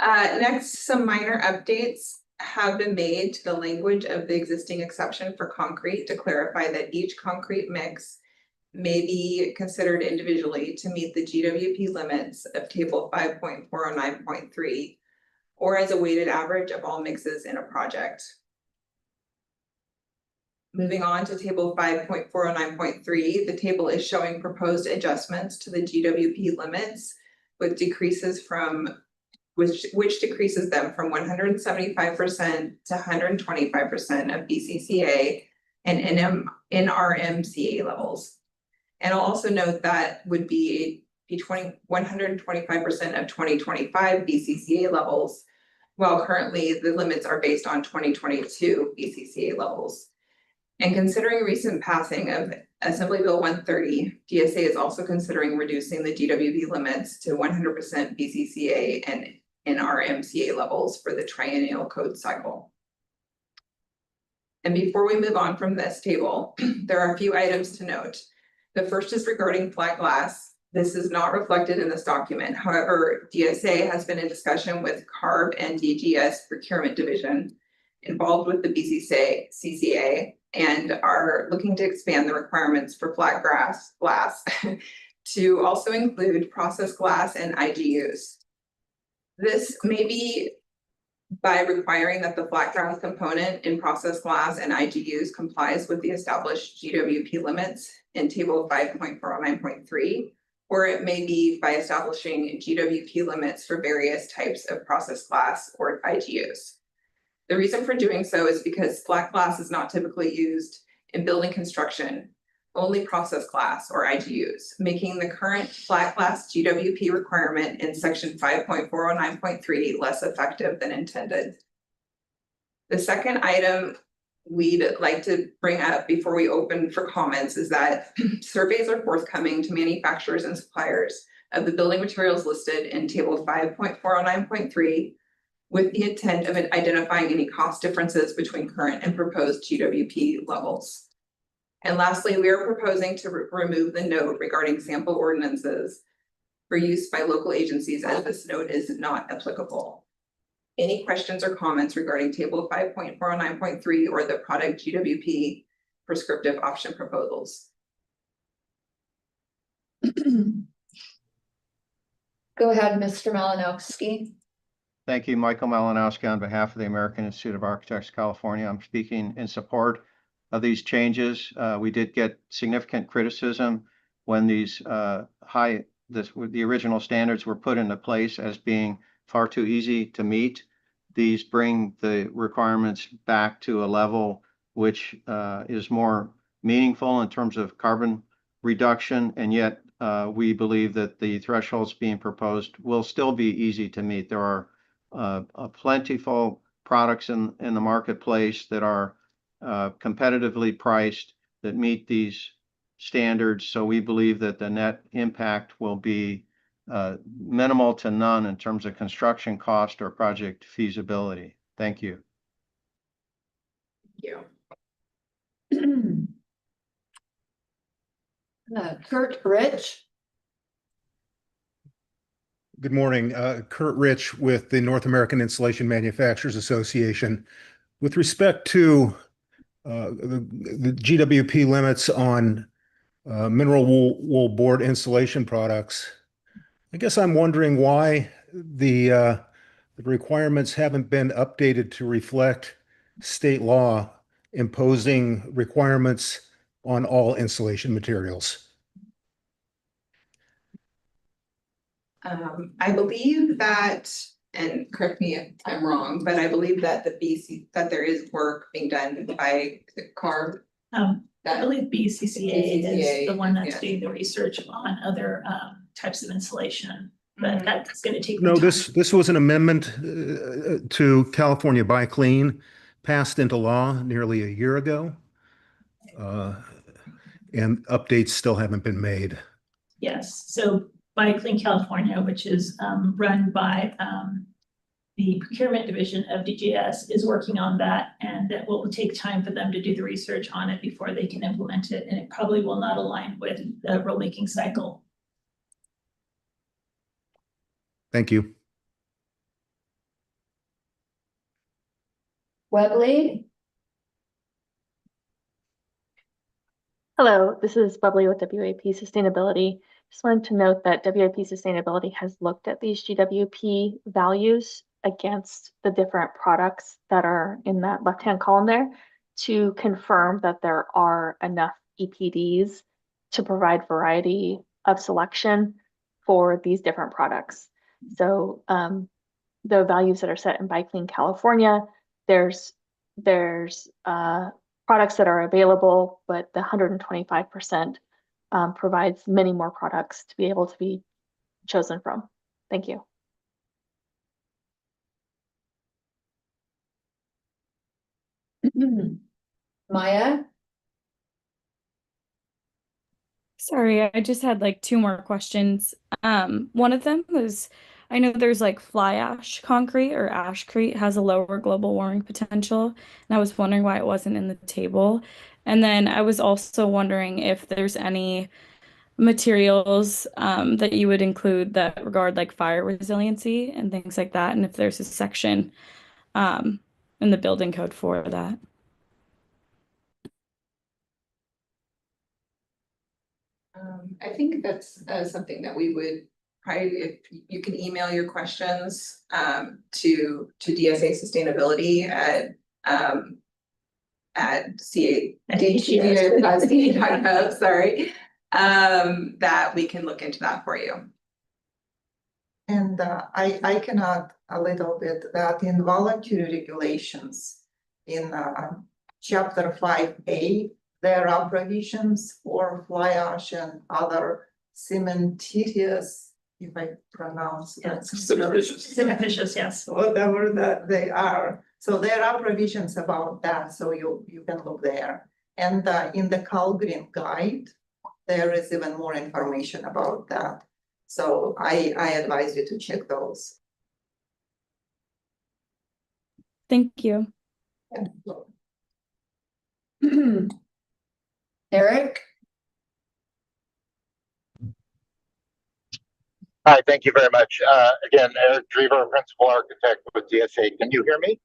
Next, some minor updates have been made to the language of the existing exception for concrete to clarify that each concrete mix may be considered individually to meet the GWP limits of table 5.409.3 or as a weighted average of all mixes in a project. Moving on to table 5.409.3, the table is showing proposed adjustments to the GWP limits with decreases from which decreases them from 175% to 125% of BCCA and NRMCA levels. And I'll also note that would be 125% of 2025 BCCA levels, while currently the limits are based on 2022 BCCA levels. And considering recent passing of Assembly Bill 130, DSA is also considering reducing the GWP limits to 100% BCCA and NRMCA levels for the triennial code cycle. And before we move on from this table, there are a few items to note. The first is regarding flat glass. This is not reflected in this document. However, DSA has been in discussion with CARB and DGS Procurement Division involved with the CCA and are looking to expand the requirements for flat glass to also include processed glass and IGUs. This may be by requiring that the flat glass component in processed glass and IGUs complies with the established GWP limits in table 5.409.3, or it may be by establishing GWP limits for various types of processed glass or IGUs. The reason for doing so is because flat glass is not typically used in building construction, only processed glass or IGUs, making the current flat glass GWP requirement in section 5.409.3 less effective than intended. The second item we'd like to bring up before we open for comments is that surveys are forthcoming to manufacturers and suppliers of the building materials listed in table 5.409.3 with the intent of identifying any cost differences between current and proposed GWP levels. And lastly, we are proposing to remove the note regarding sample ordinances for use by local agencies, as this note is not applicable. Any questions or comments regarding table 5.409.3 or the product GWP prescriptive option proposals?
Go ahead, Mr. Malinowski.
Thank you, Michael Malinowski, on behalf of the American Institute of Architects, California. I'm speaking in support of these changes. We did get significant criticism when these the original standards were put into place as being far too easy to meet. These bring the requirements back to a level which is more meaningful in terms of carbon reduction, and yet we believe that the thresholds being proposed will still be easy to meet. There are plentiful products in the marketplace that are competitively priced that meet these standards. So we believe that the net impact will be minimal to none in terms of construction cost or project feasibility. Thank you.
Thank you.
Kurt Rich.
Good morning. Kurt Rich with the North American Insulation Manufacturers Association. With respect to the GWP limits on mineral wool board insulation products, I guess I'm wondering why the requirements haven't been updated to reflect state law imposing requirements on all insulation materials.
I believe that, and correct me if I'm wrong, but I believe that that there is work being done by the CARB.
I believe BCCA is the one that's
yes.
doing the research on other types of insulation, but that's going to take.
No,
time.
this was an amendment to California Buy Clean, passed into law nearly a year ago, and updates still haven't been made.
Yes, so Buy Clean California, which is run by the procurement division of DGS, is working on that, and it will take time for them to do the research on it before they can implement it, and it probably will not align with the rulemaking cycle.
Thank you.
Webley.
Hello, this is Bubbly with WAP Sustainability. Just wanted to note that WAP Sustainability has looked at these GWP values against the different products that are in that left-hand column there to confirm that there are enough EPDs to provide variety of selection for these different products. So the values that are set in Buy Clean California, there's products that are available, but the 125% provides many more products to be able to be chosen from. Thank you.
Maya.
Sorry, I just had like two more questions. One of them was, I know there's like fly ash concrete or ashcrete has a lower global warming potential, and I was wondering why it wasn't in the table. And then I was also wondering if there's any materials that you would include that regard like fire resiliency and things like that, and if there's a section in the building code for that.
I think that's something that we would probably, if you can email your questions to DSA Sustainability at CA.gov, sorry, that we can look into that for you.
And I can add a little bit that in voluntary regulations in chapter 5A, there are provisions for fly ash and other cementitious, if I pronounce that.
Cementitious, yes.
Whatever that they are. So there are provisions about that, so you can look there. And in the Cal Green Guide, there is even more information about that. So I advise you to check those.
Thank you.
Eric.
Hi, thank you very much. Again, Eric Drever, Principal Architect with DSA. Can you hear me?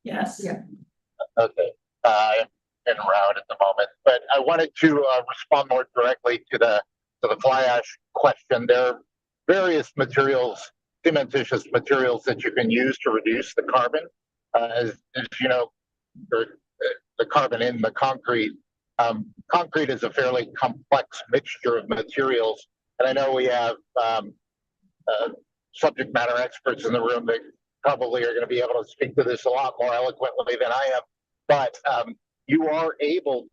Yes.
Yeah.
Okay. I'm en route at the moment, but I wanted to respond more directly to the fly ash question. There are various materials, cementitious materials that you can use to reduce the carbon. As you know, the carbon in the concrete. Concrete is a fairly complex mixture of materials, and I know we have subject matter experts in the room that probably are going to be able to speak to this a lot more eloquently than I am, but you are able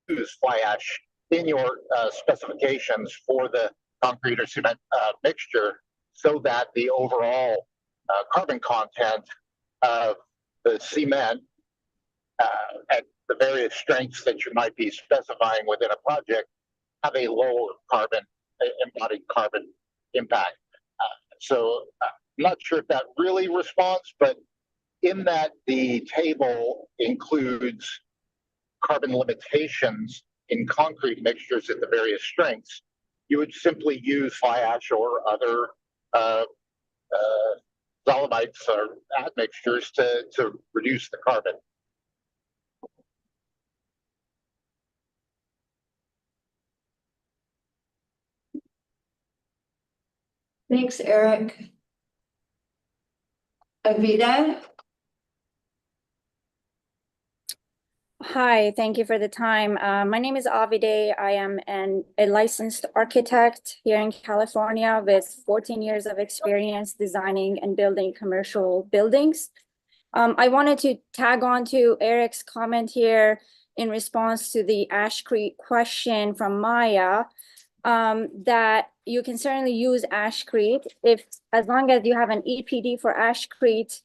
to use fly ash in your specifications for the concrete or cement mixture so that the overall carbon content of the cement at the various strengths that you might be specifying within a project have a lower carbon, embodied carbon impact. So I'm not sure if that really responds, but in that the table includes carbon limitations in concrete mixtures at the various strengths, you would simply use fly ash or other dolomites or admixtures to reduce the carbon.
Thanks, Eric. Avita?
Hi, thank you for the time. My name is Avi Day. I am a licensed architect here in California with 14 years of experience designing and building commercial buildings. I wanted to tag on to Eric's comment here in response to the ashcrete question from Maya, that you can certainly use ashcrete as long as you have an EPD for ashcrete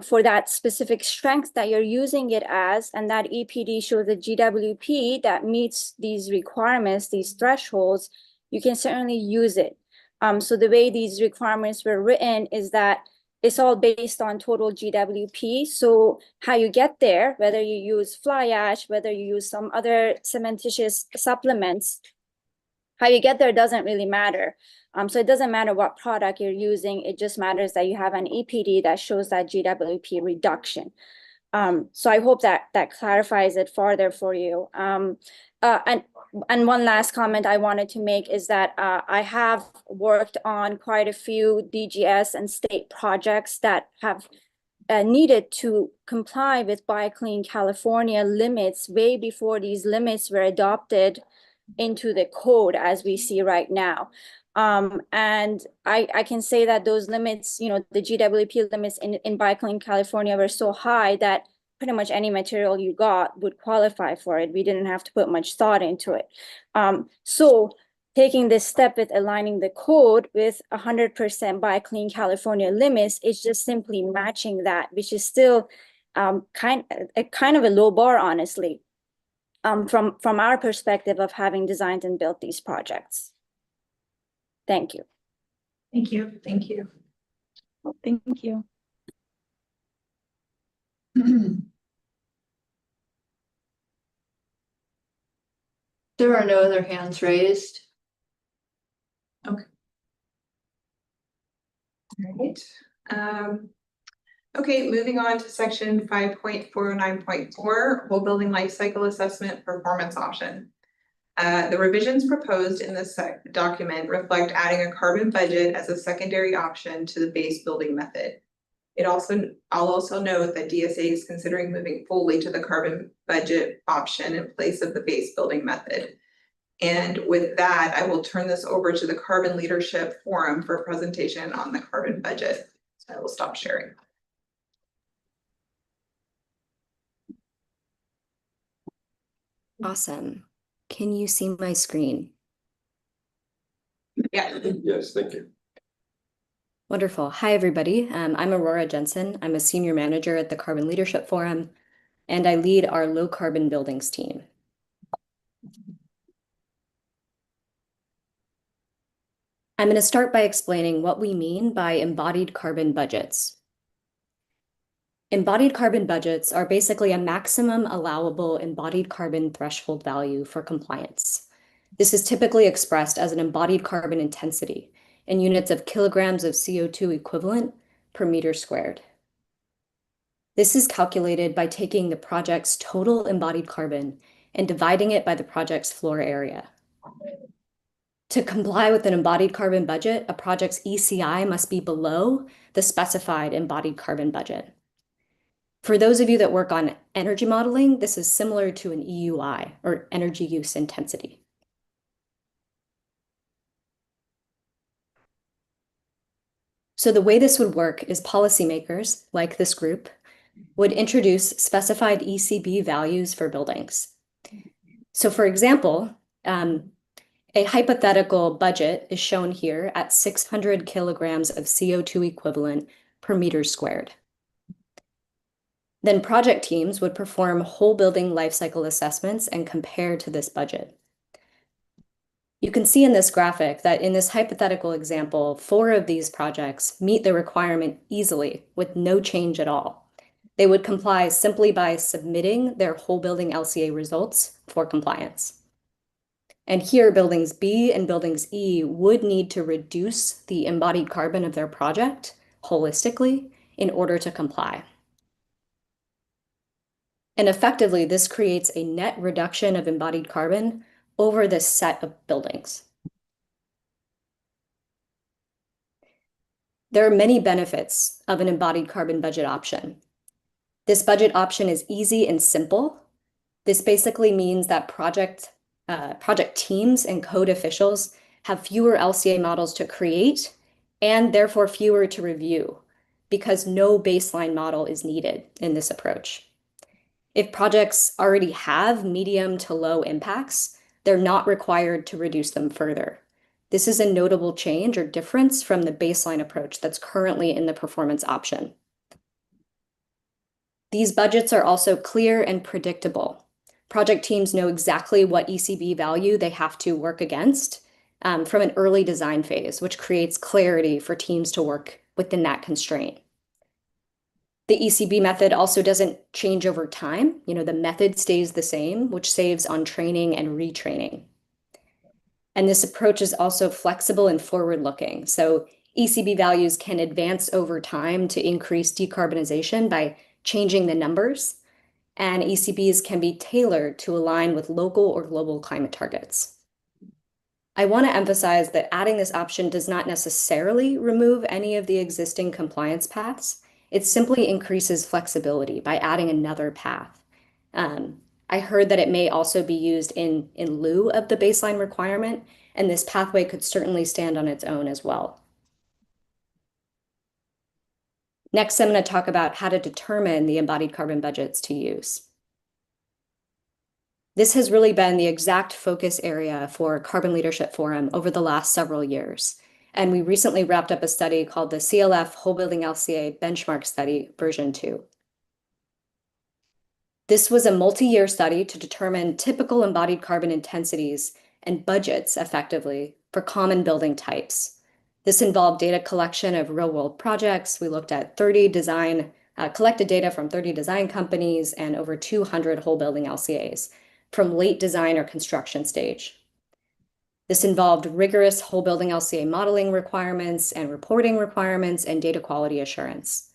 for that specific strength that you're using it as, and that EPD shows a GWP that meets these requirements, these thresholds, you can certainly use it. So the way these requirements were written is that it's all based on total GWP. So how you get there, whether you use fly ash, whether you use some other cementitious supplements, how you get there doesn't really matter. So it doesn't matter what product you're using. It just matters that you have an EPD that shows that GWP reduction. So I hope that clarifies it further for you. And one last comment I wanted to make is that I have worked on quite a few DGS and state projects that have needed to comply with Buy Clean California limits way before these limits were adopted into the code as we see right now. And I can say that those limits, the GWP limits in Buy Clean California were so high that pretty much any material you got would qualify for it. We didn't have to put much thought into it. So taking this step with aligning the code with 100% Buy Clean California limits is just simply matching that, which is still kind of a low bar, honestly, from our perspective of having designed and built these projects. Thank you.
Thank you. Thank you.
Thank you.
There are no other hands raised.
Okay. All right. Okay, moving on to section 5.409.4, whole building life cycle assessment performance option. The revisions proposed in this document reflect adding a carbon budget as a secondary option to the base building method. I'll also note that DSA is considering moving fully to the carbon budget option in place of the base building method. And with that, I will turn this over to the Carbon Leadership Forum for a presentation on the carbon budget. So I will stop sharing.
Awesome. Can you see my screen?
Yeah.
Yes, thank you.
Wonderful. Hi, everybody. I'm Aurora Jensen. I'm a senior manager at the Carbon Leadership Forum, and I lead our low carbon buildings team. I'm going to start by explaining what we mean by embodied carbon budgets. Embodied carbon budgets are basically a maximum allowable embodied carbon threshold value for compliance. This is typically expressed as an embodied carbon intensity in units of kilograms of CO2 equivalent per meter squared. This is calculated by taking the project's total embodied carbon and dividing it by the project's floor area. To comply with an embodied carbon budget, a project's ECI must be below the specified embodied carbon budget. For those of you that work on energy modeling, this is similar to an EUI, or energy use intensity. So the way this would work is policymakers, like this group, would introduce specified ECB values for buildings. So for example, a hypothetical budget is shown here at 600 kilograms of CO2 equivalent per meter squared. Then project teams would perform whole building life cycle assessments and compare to this budget. You can see in this graphic that in this hypothetical example, 4 of these projects meet the requirement easily with no change at all. They would comply simply by submitting their whole building LCA results for compliance. And here, buildings B and buildings E would need to reduce the embodied carbon of their project holistically in order to comply. And effectively, this creates a net reduction of embodied carbon over this set of buildings. There are many benefits of an embodied carbon budget option. This budget option is easy and simple. This basically means that project teams and code officials have fewer LCA models to create and therefore fewer to review because no baseline model is needed in this approach. If projects already have medium to low impacts, they're not required to reduce them further. This is a notable change or difference from the baseline approach that's currently in the performance option. These budgets are also clear and predictable. Project teams know exactly what ECB value they have to work against from an early design phase, which creates clarity for teams to work within that constraint. The ECB method also doesn't change over time. The method stays the same, which saves on training and retraining. And this approach is also flexible and forward-looking. So ECB values can advance over time to increase decarbonization by changing the numbers, and ECBs can be tailored to align with local or global climate targets. I want to emphasize that adding this option does not necessarily remove any of the existing compliance paths. It simply increases flexibility by adding another path. I heard that it may also be used in lieu of the baseline requirement, and this pathway could certainly stand on its own as well. Next, I'm going to talk about how to determine the embodied carbon budgets to use. This has really been the exact focus area for Carbon Leadership Forum over the last several years. And we recently wrapped up a study called the CLF Whole Building LCA Benchmark Study version 2. This was a multi-year study to determine typical embodied carbon intensities and budgets effectively for common building types. This involved data collection of real-world projects. We looked at collected data from 30 design companies and over 200 whole building LCAs from late design or construction stage. This involved rigorous whole building LCA modeling requirements and reporting requirements and data quality assurance.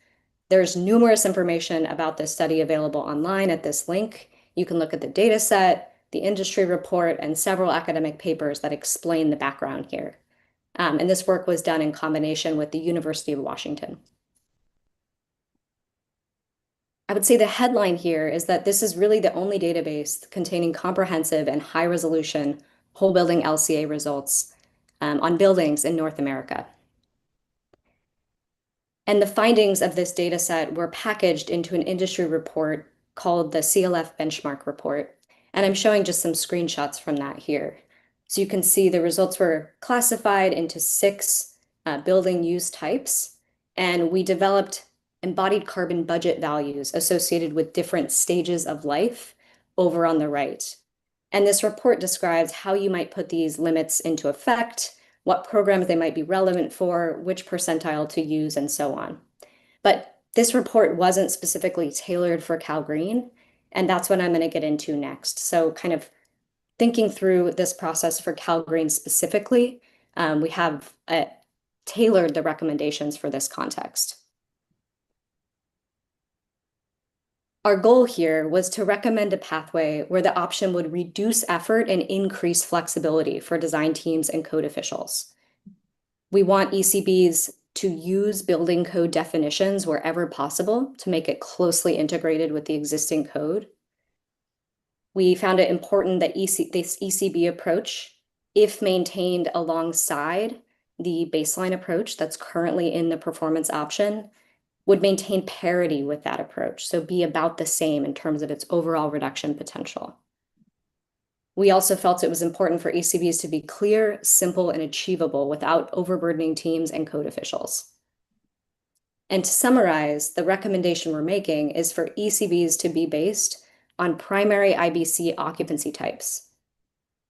There's numerous information about this study available online at this link. You can look at the data set, the industry report, and several academic papers that explain the background here. And this work was done in combination with the University of Washington. I would say the headline here is that this is really the only database containing comprehensive and high-resolution whole building LCA results on buildings in North America. And the findings of this data set were packaged into an industry report called the CLF Benchmark Report. And I'm showing just some screenshots from that here. So you can see the results were classified into 6 building use types, and we developed embodied carbon budget values associated with different stages of life over on the right. And this report describes how you might put these limits into effect, what programs they might be relevant for, which percentile to use, and so on. But this report wasn't specifically tailored for Cal Green, and that's what I'm going to get into next. So kind of thinking through this process for Cal Green specifically, we have tailored the recommendations for this context. Our goal here was to recommend a pathway where the option would reduce effort and increase flexibility for design teams and code officials. We want ECBs to use building code definitions wherever possible to make it closely integrated with the existing code. We found it important that this ECB approach, if maintained alongside the baseline approach that's currently in the performance option, would maintain parity with that approach, so be about the same in terms of its overall reduction potential. We also felt it was important for ECBs to be clear, simple, and achievable without overburdening teams and code officials. And to summarize, the recommendation we're making is for ECBs to be based on primary IBC occupancy types.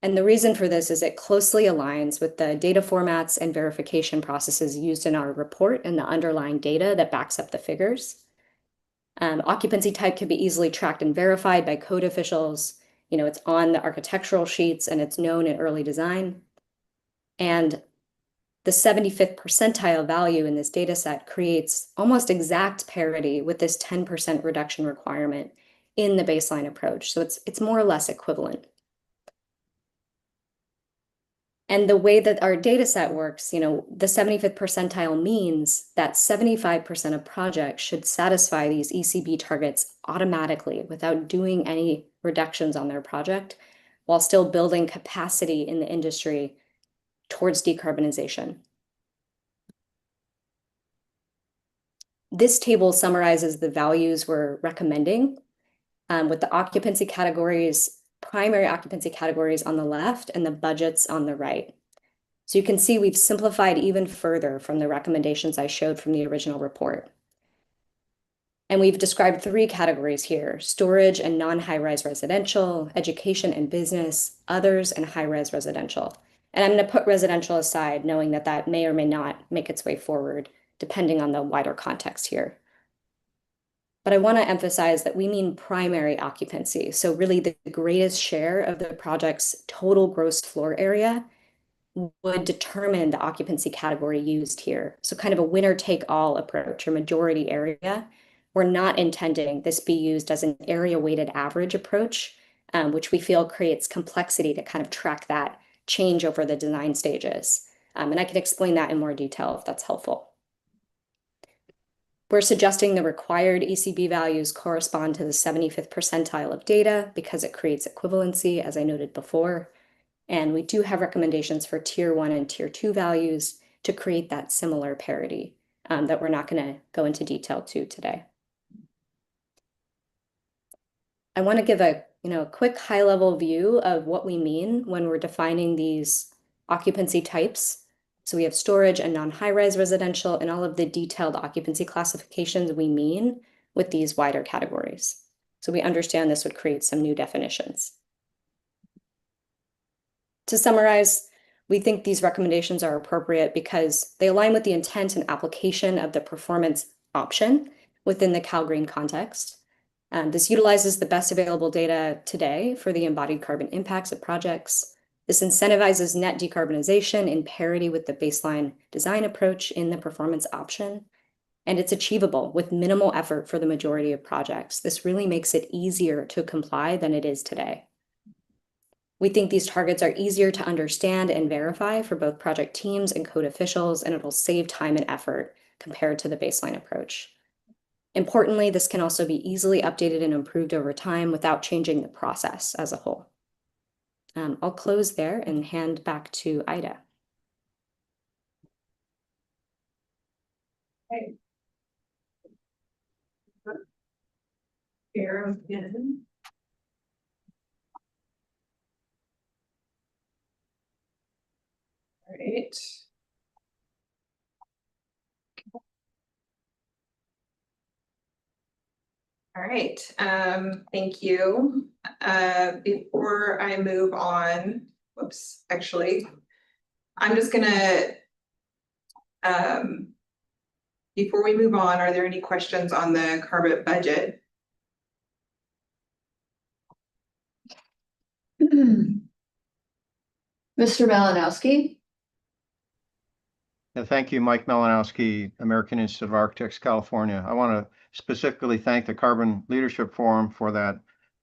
And the reason for this is it closely aligns with the data formats and verification processes used in our report and the underlying data that backs up the figures. Occupancy type can be easily tracked and verified by code officials. It's on the architectural sheets and it's known in early design. And the 75th percentile value in this data set creates almost exact parity with this 10% reduction requirement in the baseline approach. So it's more or less equivalent. And the way that our data set works, the 75th percentile means that 75% of projects should satisfy these ECB targets automatically without doing any reductions on their project, while still building capacity in the industry towards decarbonization. This table summarizes the values we're recommending with the occupancy categories, primary occupancy categories on the left and the budgets on the right. So you can see we've simplified even further from the recommendations I showed from the original report. And we've described 3 categories here: storage and non-high-rise residential, education and business, others, and high-rise residential. And I'm going to put residential aside, knowing that that may or may not make its way forward, depending on the wider context here. But I want to emphasize that we mean primary occupancy. So really the greatest share of the project's total gross floor area would determine the occupancy category used here. So kind of a winner-take-all approach or majority area. We're not intending this be used as an area-weighted average approach, which we feel creates complexity to kind of track that change over the design stages. And I can explain that in more detail if that's helpful. We're suggesting the required ECB values correspond to the 75th percentile of data because it creates equivalency, as I noted before. And we do have recommendations for tier 1 and tier 2 values to create that similar parity that we're not going to go into detail to today. I want to give a quick high-level view of what we mean when we're defining these occupancy types. So we have storage and non-high-rise residential and all of the detailed occupancy classifications we mean with these wider categories. So we understand this would create some new definitions. To summarize, we think these recommendations are appropriate because they align with the intent and application of the performance option within the CalGreen context. This utilizes the best available data today for the embodied carbon impacts of projects. This incentivizes net decarbonization in parity with the baseline design approach in the performance option. And it's achievable with minimal effort for the majority of projects. This really makes it easier to comply than it is today. We think these targets are easier to understand and verify for both project teams and code officials, and it'll save time and effort compared to the baseline approach. Importantly, this can also be easily updated and improved over time without changing the process as a whole. I'll close there and hand back to Ida.
Okay. Here again. All right. All right, thank you. Before I move on, whoops, actually, I'm just gonna, before we move on, are there any questions on the carbon budget?
Mr. Malinowski?
Thank you, Mike Malinowski, American Institute of Architects, California. I want to specifically thank the Carbon Leadership Forum for that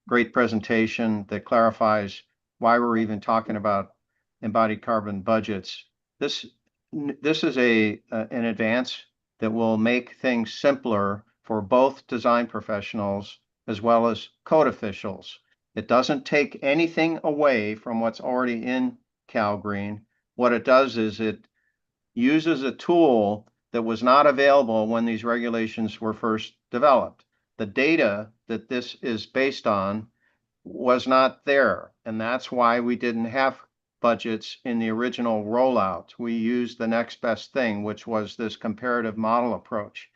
great presentation that clarifies why we're even talking about embodied carbon budgets. This this is an advance that will make things simpler for both design professionals as well as code officials. It doesn't take anything away from what's already in CalGreen. What it does is it uses a tool that was not available when these regulations were first developed. The data that this is based on was not there, and that's why we didn't have budgets in the original rollout. We used the next best thing, which was this comparative model approach.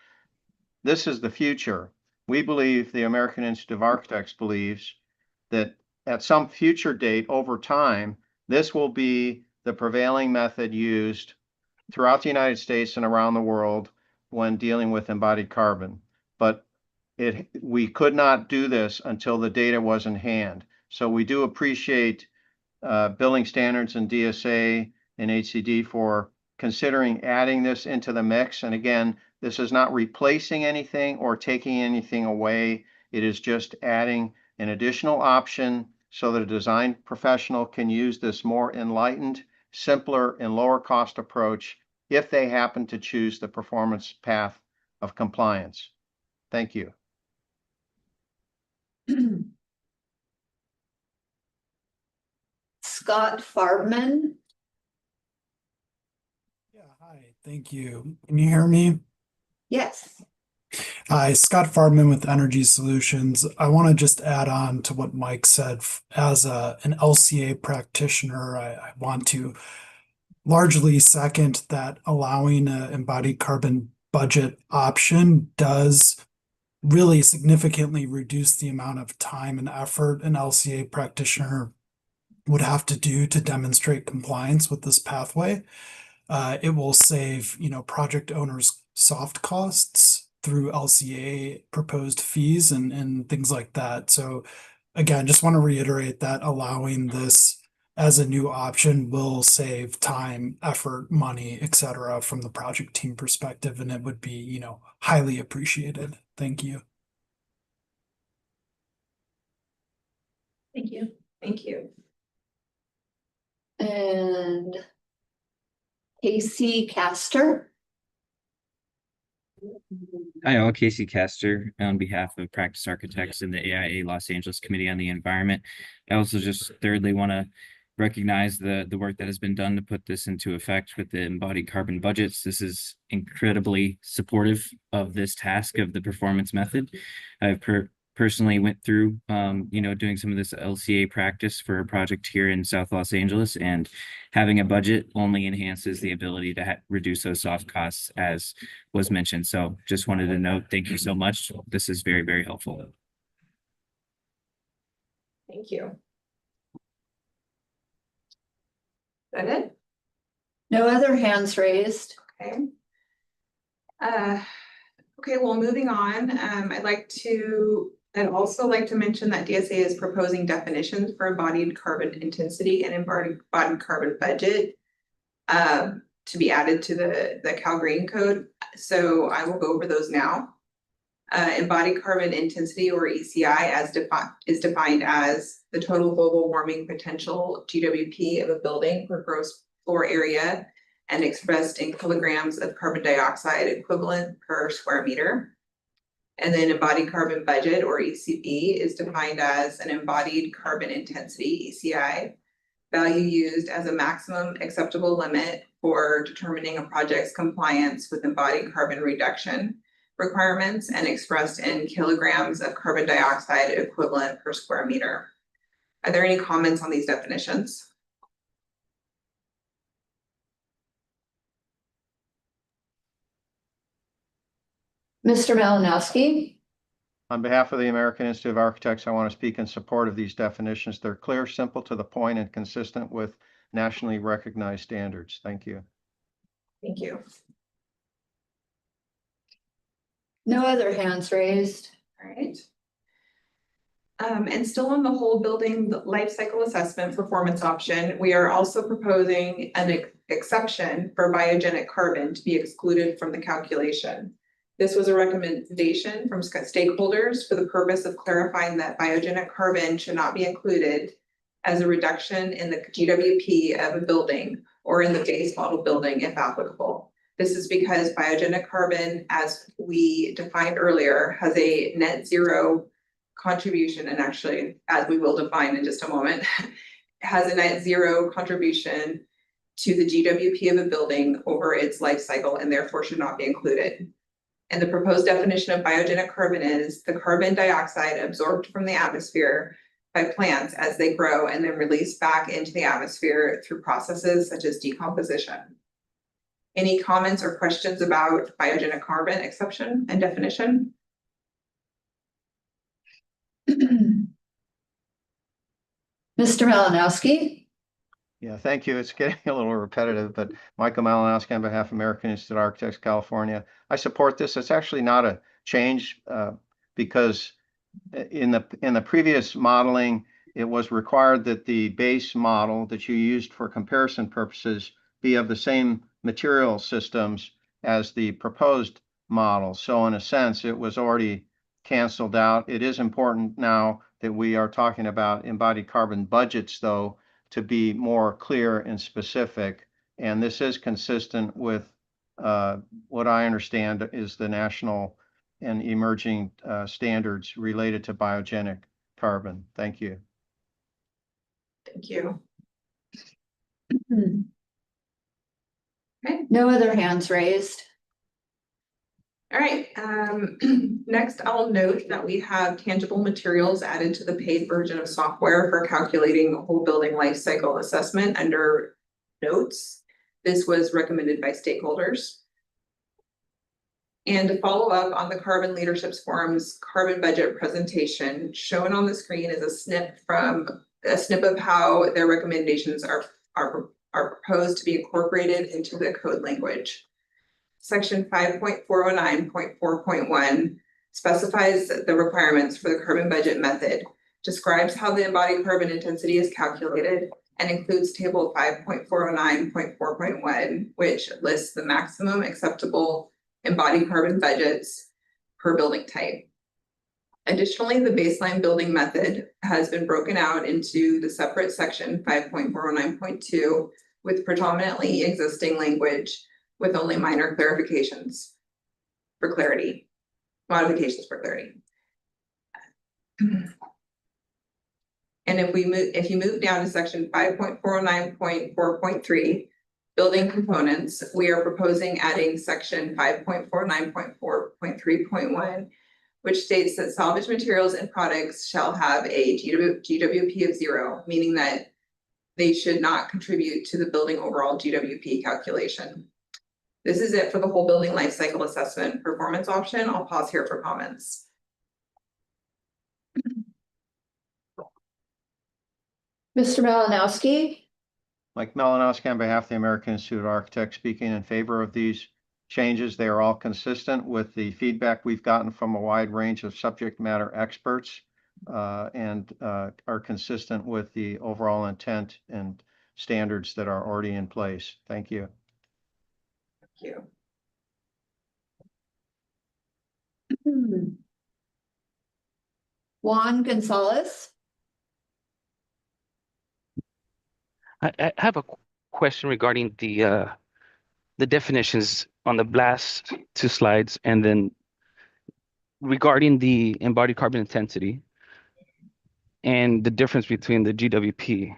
This is the future. We believe, the American Institute of Architects believes, that at some future date over time, this will be the prevailing method used throughout the United States and around the world when dealing with embodied carbon. But we could not do this until the data was in hand. So we do appreciate Building Standards and DSA and HCD for considering adding this into the mix. And again, this is not replacing anything or taking anything away. It is just adding an additional option so that a design professional can use this more enlightened, simpler, and lower cost approach if they happen to choose the performance path of compliance. Thank you.
Scott Farbman.
Yeah, hi, thank you. Can you hear me?
Yes.
Hi, Scott Farbman with Energy Solutions. I want to just add on to what Mike said. As an LCA practitioner, I want to largely second that allowing an embodied carbon budget option does really significantly reduce the amount of time and effort an LCA practitioner would have to do to demonstrate compliance with this pathway. It will save, project owners soft costs through LCA proposed fees and things like that. So again, just want to reiterate that allowing this as a new option will save time, effort, money, etc. from the project team perspective, and it would be, highly appreciated. Thank you.
Thank you. Thank you.
And Casey Castor.
Hi, all. Casey Castor on behalf of Practice Architects and the AIA Los Angeles Committee on the Environment. I also just thirdly want to recognize the work that has been done to put this into effect with the embodied carbon budgets. This is incredibly supportive of this task of the performance method. I've personally went through, doing some of this LCA practice for a project here in South Los Angeles, and having a budget only enhances the ability to reduce those soft costs, as was mentioned. So just wanted to note, thank you so much. This is very, very helpful.
Thank you. Is that it?
No other hands raised.
Okay. Okay, well, moving on, I'd also like to mention that DSA is proposing definitions for embodied carbon intensity and embodied carbon budget to be added to the CalGreen code. So I will go over those now. Embodied carbon intensity, or ECI, is defined as the total global warming potential GWP of a building per gross floor area, and expressed in kilograms of carbon dioxide equivalent per square meter. And then embodied carbon budget, or ECB, is defined as an embodied carbon intensity, ECI, value used as a maximum acceptable limit for determining a project's compliance with embodied carbon reduction requirements, and expressed in kilograms of carbon dioxide equivalent per square meter. Are there any comments on these definitions?
Mr. Malinowski.
On behalf of the American Institute of Architects, I want to speak in support of these definitions. They're clear, simple, to the point, and consistent with nationally recognized standards. Thank you.
Thank you.
No other hands raised.
All right. And still on the whole building life cycle assessment performance option, we are also proposing an exception for biogenic carbon to be excluded from the calculation. This was a recommendation from stakeholders for the purpose of clarifying that biogenic carbon should not be included as a reduction in the GWP of a building or in the base model building if applicable. This is because biogenic carbon, as we defined earlier, has a net zero contribution, and actually, as we will define in just a moment, has a net zero contribution to the GWP of a building over its life cycle and therefore should not be included. And the proposed definition of biogenic carbon is the carbon dioxide absorbed from the atmosphere by plants as they grow and then released back into the atmosphere through processes such as decomposition. Any comments or questions about biogenic carbon exception and definition?
Mr. Malinowski?
Yeah, thank you. It's getting a little repetitive, but Michael Malinowski on behalf of American Institute of Architects, California. I support this. It's actually not a change because in the previous modeling, it was required that the base model that you used for comparison purposes be of the same material systems as the proposed model. So in a sense, it was already canceled out. It is important now that we are talking about embodied carbon budgets, though, to be more clear and specific. And this is consistent with what I understand is the national and emerging standards related to biogenic carbon. Thank you.
Thank you.
Okay. No other hands raised.
All right, next I'll note that we have tangible materials added to the paid version of software for calculating the whole building life cycle assessment under notes. This was recommended by stakeholders. And to follow up on the Carbon Leadership Forum's carbon budget presentation, shown on the screen is a snip of how their recommendations are proposed to be incorporated into the code language. Section 5.409.4.1 specifies the requirements for the carbon budget method, describes how the embodied carbon intensity is calculated, and includes table 5.409.4.1, which lists the maximum acceptable embodied carbon budgets per building type. Additionally, the baseline building method has been broken out into the separate section 5.409.2 with predominantly existing language with only minor modifications for clarity. And if you move down to section 5.409.4.3, building components, we are proposing adding section 5.49.4.3.1, which states that salvage materials and products shall have a GWP of 0, meaning that they should not contribute to the building overall GWP calculation. This is it for the whole building life cycle assessment performance option. I'll pause here for comments.
Mr. Malinowski?
Mike Malinowski on behalf of the American Institute of Architects, speaking in favor of these changes. They are all consistent with the feedback we've gotten from a wide range of subject matter experts and are consistent with the overall intent and standards that are already in place. Thank you.
Thank you.
Juan Gonzalez?
I have a question regarding the definitions on the last two slides, and then regarding the embodied carbon intensity and the difference between the GWP,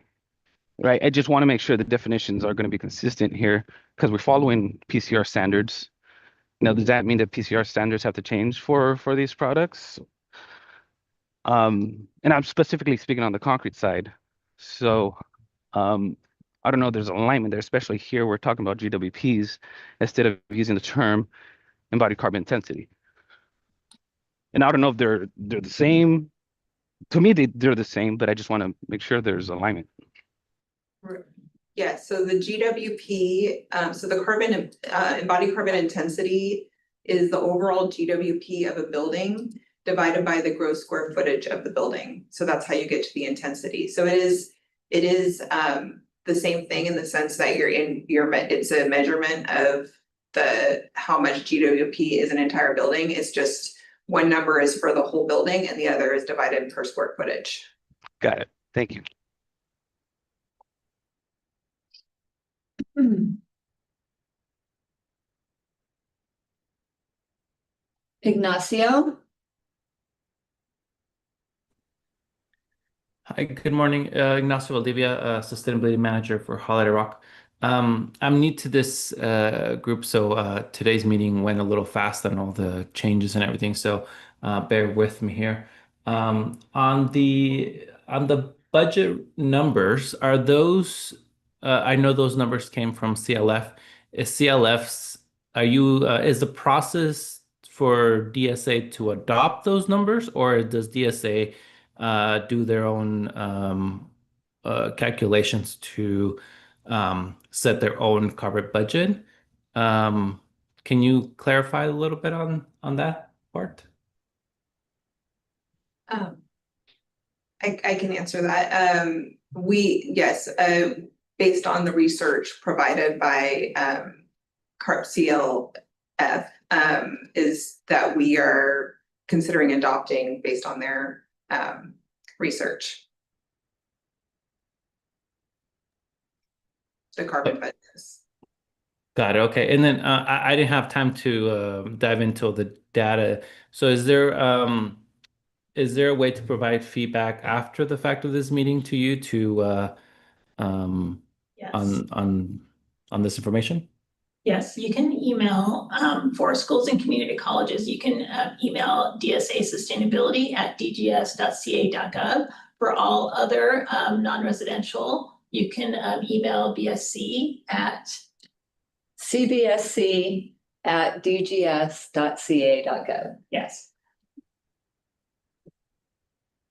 right? I just want to make sure the definitions are going to be consistent here because we're following PCR standards. Now, does that mean that PCR standards have to change for these products? And I'm specifically speaking on the concrete side. So I don't know if there's an alignment there, especially here we're talking about GWPs instead of using the term embodied carbon intensity. And I don't know if they're the same. To me, they're the same, but I just want to make sure there's alignment.
Yeah, so the GWP, so the carbon embodied carbon intensity is the overall GWP of a building divided by the gross square footage of the building. So that's how you get to the intensity. So it is the same thing in the sense that it's a measurement of how much GWP is an entire building. It's just one number is for the whole building and the other is divided per square footage.
Got it. Thank you.
Ignacio?
Hi, good morning. Ignacio Valdivia, Sustainability Manager for Holiday Rock. I'm new to this group, so today's meeting went a little fast on all the changes and everything, so bear with me here. On the budget numbers, are those, I know those numbers came from CLF. Is the process for DSA to adopt those numbers, or does DSA do their own calculations to set their own carbon budget? Can you clarify a little bit on that part?
I can answer that. Yes, based on the research provided by CLF, is that we are considering adopting based on their research. The carbon budgets.
Got it. Okay. And then I didn't have time to dive into the data. So is there a way to provide feedback after the fact of this meeting to you to
Yes.
on this information?
Yes, you can email for schools and community colleges. You can email DSA Sustainability at dgs.ca.gov. For all other non-residential, you can email BSC at
cbsc@dgs.ca.gov.
Yes.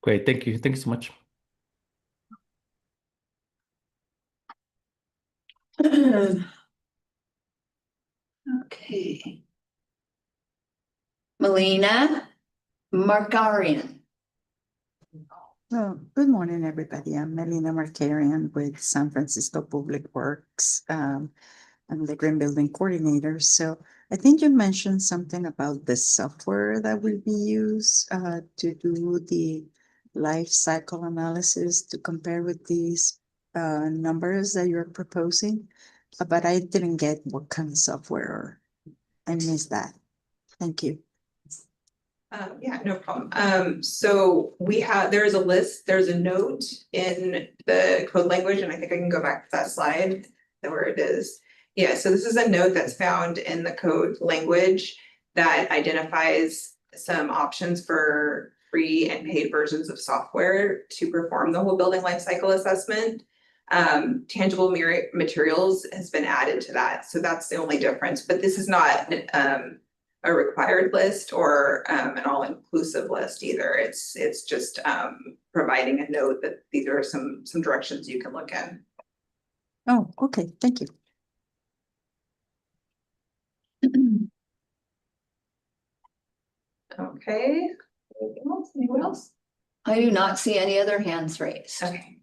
Great. Thank you. Thank you so much.
Okay. Melina Markarian.
Well, good morning, everybody. I'm Melina Markarian with San Francisco Public Works. I'm the Green Building Coordinator. So I think you mentioned something about the software that will be used to do the life cycle analysis to compare with these numbers that you're proposing. But I didn't get what kind of software. I missed that. Thank you.
Yeah, no problem. So there's a list, there's a note in the code language, and I think I can go back to that slide where it is. Yeah, so this is a note that's found in the code language that identifies some options for free and paid versions of software to perform the whole building life cycle assessment. Tangible materials has been added to that, so that's the only difference. But this is not a required list or an all-inclusive list either. It's just providing a note that these are some directions you can look in.
Oh, okay. Thank you.
Okay. Anything else? Anyone else?
I do not see any other hands raised.
Okay.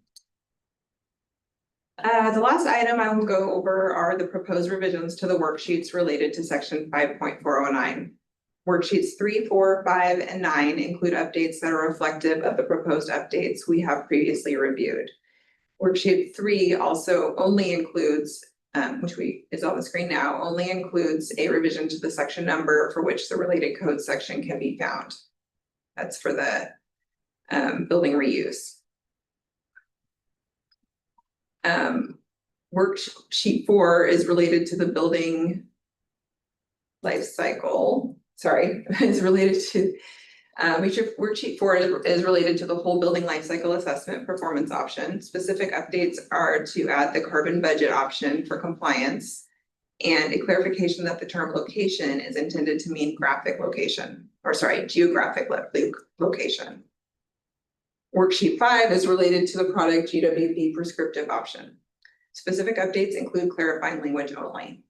The last item I will go over are the proposed revisions to the worksheets related to section 5.409. Worksheets 3, 4, 5, and 9 include updates that are reflective of the proposed updates we have previously reviewed. Worksheet 3 also only includes, is on the screen now, only includes a revision to the section number for which the related code section can be found. That's for the building reuse. Worksheet 4 is related to the building life cycle. Sorry, is related to worksheet 4 is related to the whole building life cycle assessment performance option. Specific updates are to add the carbon budget option for compliance and a clarification that the term location is intended to mean geographic location. Worksheet 5 is related to the product GWP prescriptive option. Specific updates include clarifying language only.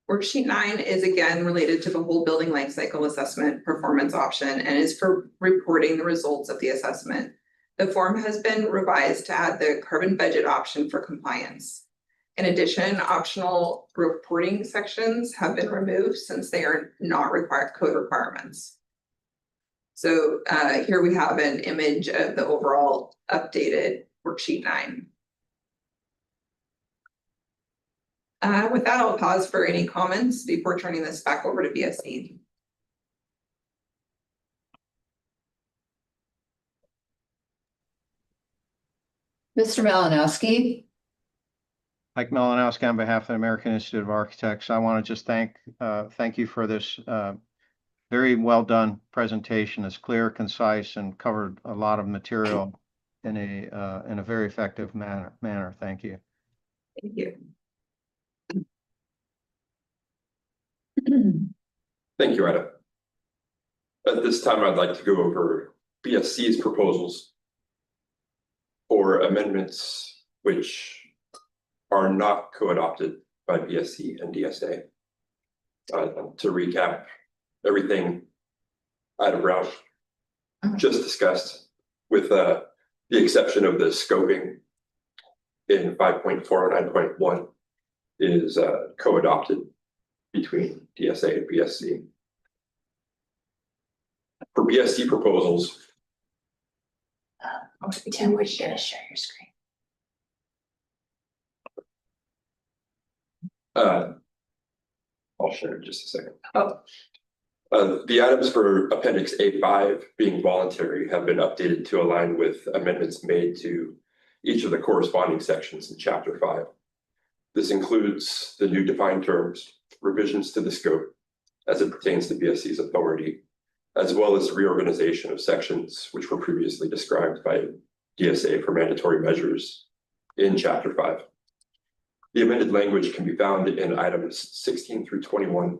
Worksheet 9 is again related to the whole building life cycle assessment performance option and is for reporting the results of the assessment. The form has been revised to add the carbon budget option for compliance. In addition, optional reporting sections have been removed since they are not required code requirements. So here we have an image of the overall updated worksheet 9. With that, I'll pause for any comments before turning this back over to BSC.
Mr. Malinowski.
Mike Malinowski on behalf of the American Institute of Architects. I want to just thank you for this very well done presentation. It's clear, concise, and covered a lot of material in a very effective manner. Thank you.
Thank you.
Thank you, Ida. At this time, I'd like to go over BSC's proposals for amendments which are not co-adopted by BSC and DSA. To recap everything Ida Brown just discussed, with the exception of the scoping in 5.409.1 is co-adopted between DSA and BSC. For BSC proposals,
Tim, we're gonna share your screen.
I'll share in just a second. The items for Appendix A5 being voluntary have been updated to align with amendments made to each of the corresponding sections in Chapter 5. This includes the new defined terms, revisions to the scope as it pertains to BSC's authority, as well as reorganization of sections which were previously described by DSA for mandatory measures in Chapter 5. The amended language can be found in items 16 through 21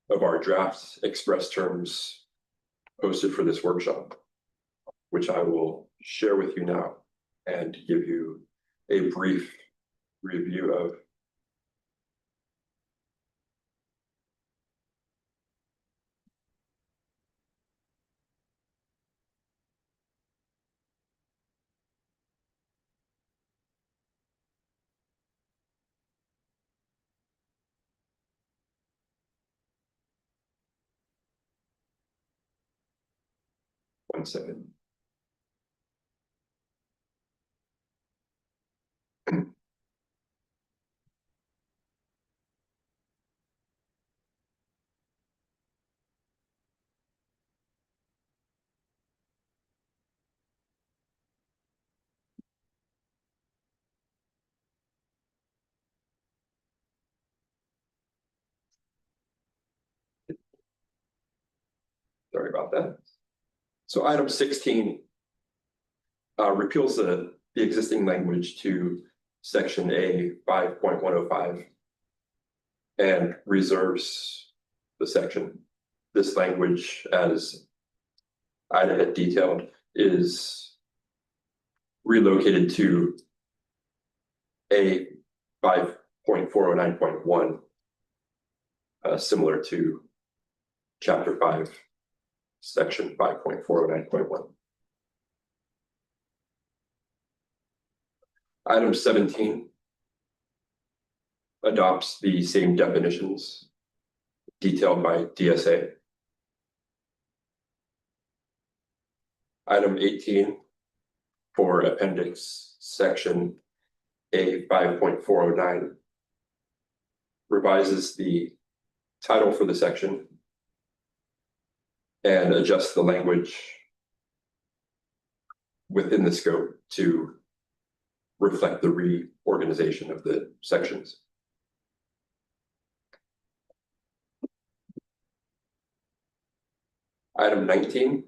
of our draft express terms posted for this workshop, which I will share with you now and give you a brief review of. One second. Sorry about that. So item 16 repeals the existing language to section A 5.105 and reserves the section. This language, as Ida had detailed, is relocated to A 5.409.1, similar to Chapter 5, Section 5.409.1. Item 17 adopts the same definitions detailed by DSA. Item 18 for appendix section A 5.409 revises the title for the section and adjusts the language within the scope to reflect the reorganization of the sections. Item 19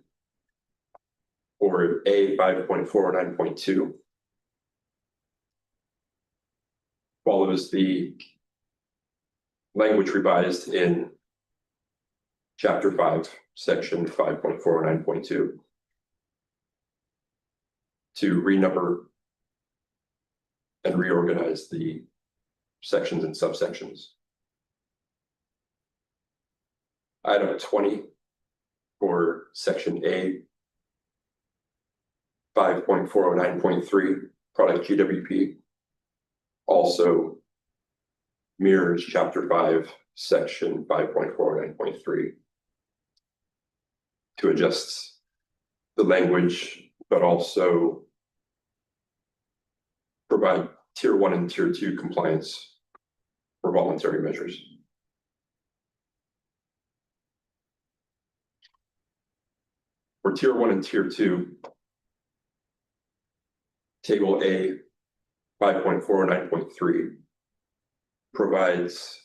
for A 5.409.2 follows the language revised in Chapter 5, Section 5.409.2 to renumber and reorganize the sections and subsections. Item 20 for Section A 5.409.3 product GWP also mirrors Chapter 5, Section 5.409.3 to adjust the language, but also provide Tier 1 and Tier 2 compliance for voluntary measures. For tier 1 and tier 2, table A 5.409.3 provides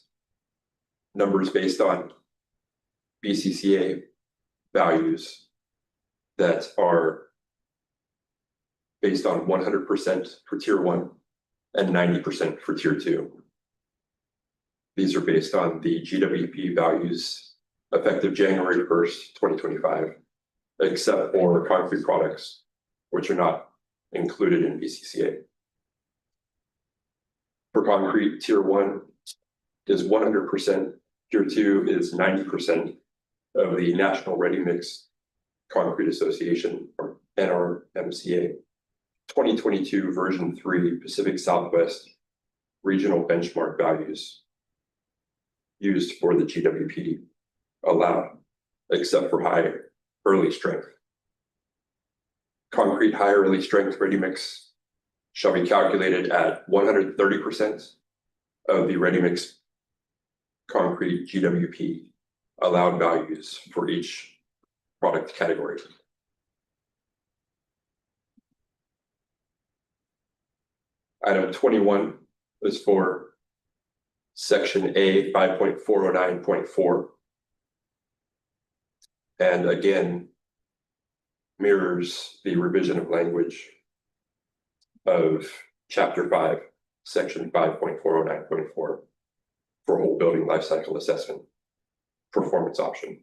numbers based on BCCA values that are based on 100% for tier 1 and 90% for tier 2. These are based on the GWP values effective January 1st, 2025, except for concrete products, which are not included in BCCA. For concrete, tier 1 is 100%, tier 2 is 90% of the National Ready Mix Concrete Association, or NRMCA, 2022 version 3 Pacific Southwest regional benchmark values used for the GWP allowed, except for high early strength. Concrete high early strength ready mix shall be calculated at 130% of the ready mix concrete GWP allowed values for each product category. Item 21 is for section A 5.409.4. And again, mirrors the revision of language of chapter 5, section 5.409.4 for whole building life cycle assessment performance option.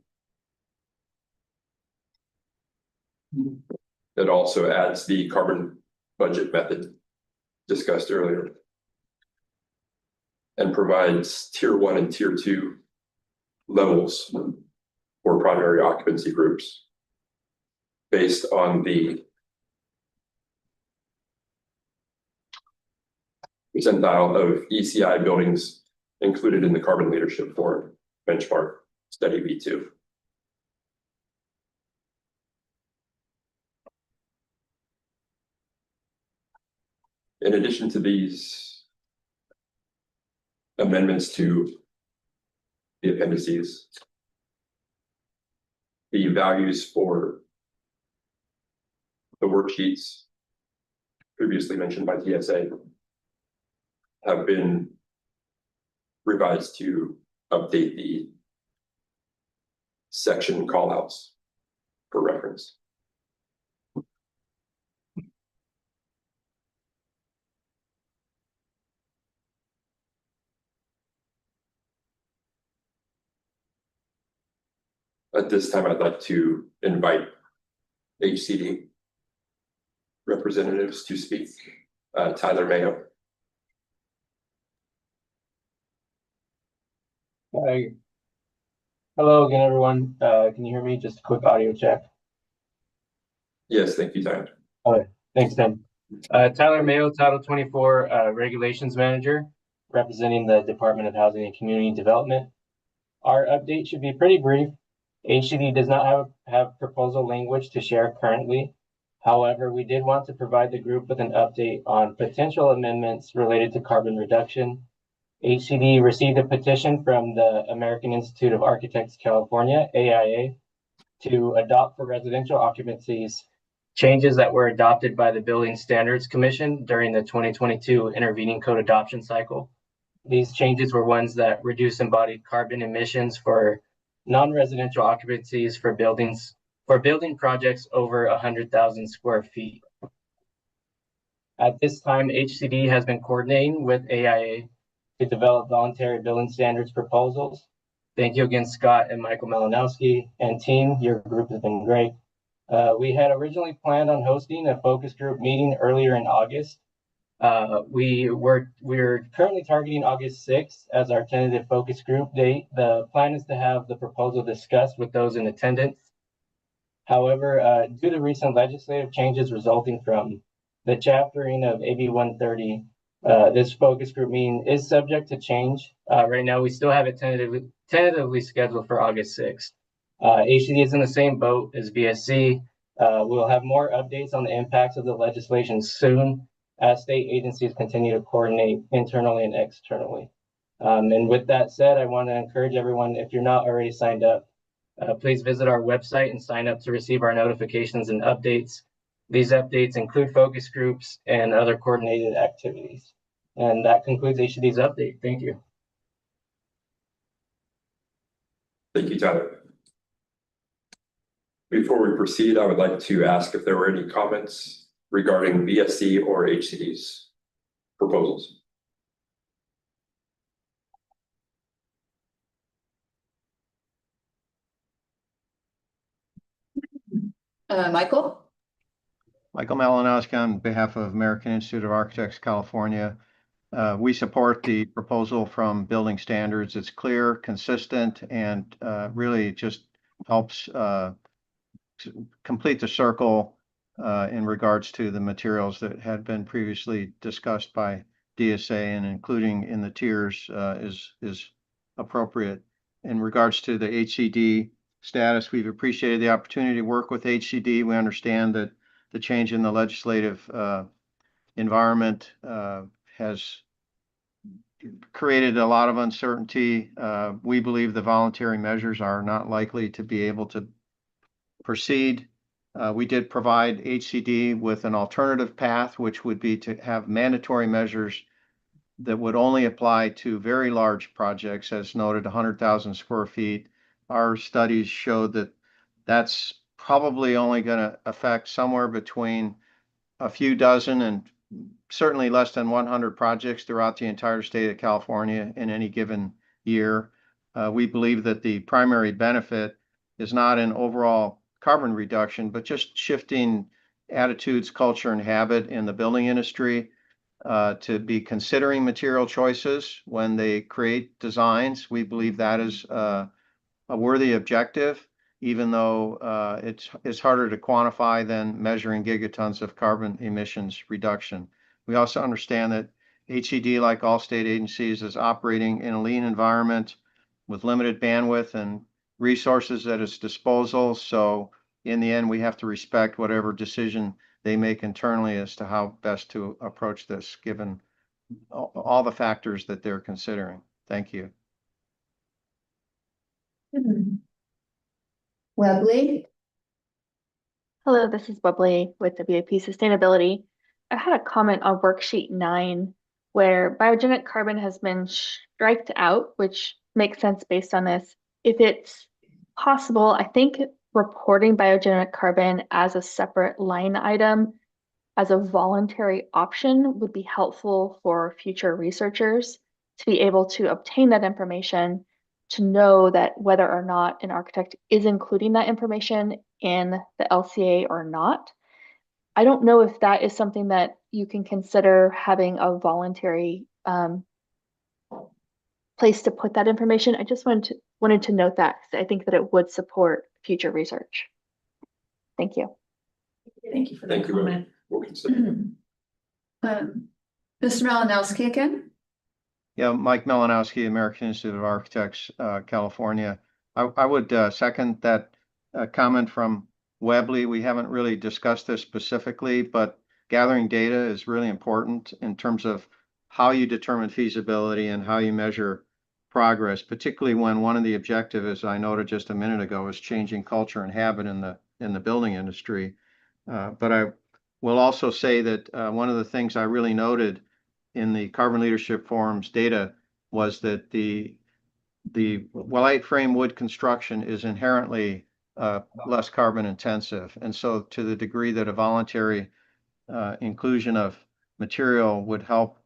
It also adds the carbon budget method discussed earlier and provides tier 1 and tier 2 levels for primary occupancy groups based on the percentile of ECI buildings included in the Carbon Leadership Forum benchmark study V2. In addition to these amendments to the appendices, the values for the worksheets previously mentioned by TSA have been revised to update the section callouts for reference. At this time, I'd like to invite HCD representatives to speak. Tyler Mayo.
Hi. Hello again, everyone. Can you hear me? Just a quick audio check.
Yes, thank you, Tyler.
Okay, thanks, Tim. Tyler Mayo, Title 24 Regulations Manager, representing the Department of Housing and Community Development. Our update should be pretty brief. HCD does not have proposal language to share currently. However, we did want to provide the group with an update on potential amendments related to carbon reduction. HCD received a petition from the American Institute of Architects California, AIA, to adopt for residential occupancies changes that were adopted by the Building Standards Commission during the 2022 intervening code adoption cycle. These changes were ones that reduce embodied carbon emissions for non-residential occupancies for building projects over 100,000 square feet. At this time, HCD has been coordinating with AIA to develop voluntary building standards proposals. Thank you again, Scott and Michael Malinowski and team. Your group has been great. We had originally planned on hosting a focus group meeting earlier in August. We're currently targeting August 6th as our tentative focus group date. The plan is to have the proposal discussed with those in attendance. However, due to recent legislative changes resulting from the chaptering of AB 130, this focus group meeting is subject to change. Right now, we still have it tentatively scheduled for August 6th. HCD is in the same boat as VSC. We'll have more updates on the impacts of the legislation soon as state agencies continue to coordinate internally and externally. And with that said, I want to encourage everyone, if you're not already signed up, please visit our website and sign up to receive our notifications and updates. These updates include focus groups and other coordinated activities. And that concludes HCD's update. Thank you.
Thank you, Tyler. Before we proceed, I would like to ask if there were any comments regarding BSC or HCD's proposals.
Michael?
Michael Malinowski on behalf of American Institute of Architects, California. We support the proposal from Building Standards. It's clear, consistent, and really just helps complete the circle in regards to the materials that had been previously discussed by DSA, and including in the tiers is appropriate. In regards to the HCD status, we've appreciated the opportunity to work with HCD. We understand that the change in the legislative environment has created a lot of uncertainty. We believe the voluntary measures are not likely to be able to proceed. We did provide HCD with an alternative path, which would be to have mandatory measures that would only apply to very large projects, as noted, 100,000 square feet. Our studies showed that that's probably only going to affect somewhere between a few dozen and certainly less than 100 projects throughout the entire state of California in any given year. We believe that the primary benefit is not in overall carbon reduction, but just shifting attitudes, culture, and habit in the building industry to be considering material choices when they create designs. We believe that is a worthy objective, even though it's harder to quantify than measuring gigatons of carbon emissions reduction. We also understand that HCD, like all state agencies, is operating in a lean environment with limited bandwidth and resources at its disposal. So in the end, we have to respect whatever decision they make internally as to how best to approach this, given all the factors that they're considering. Thank you.
Webley?
Hello, this is Bubbly with WAP Sustainability. I had a comment on worksheet 9 where biogenic carbon has been striked out, which makes sense based on this. If it's possible, I think reporting biogenic carbon as a separate line item as a voluntary option would be helpful for future researchers to be able to obtain that information, to know that whether or not an architect is including that information in the LCA or not. I don't know if that is something that you can consider having a voluntary place to put that information. I just wanted to note that because I think that it would support future research. Thank you.
Thank you for that comment.
We'll consider.
Mr. Malinowski again?
Yeah, Mike Malinowski, American Institute of Architects, California. I would second that comment from Webley. We haven't really discussed this specifically, but gathering data is really important in terms of how you determine feasibility and how you measure progress, particularly when one of the objectives, as I noted just a minute ago, is changing culture and habit in the building industry. But I will also say that one of the things I really noted in the Carbon Leadership Forum's data was that the light frame wood construction is inherently less carbon intensive. And so to the degree that a voluntary inclusion of material would help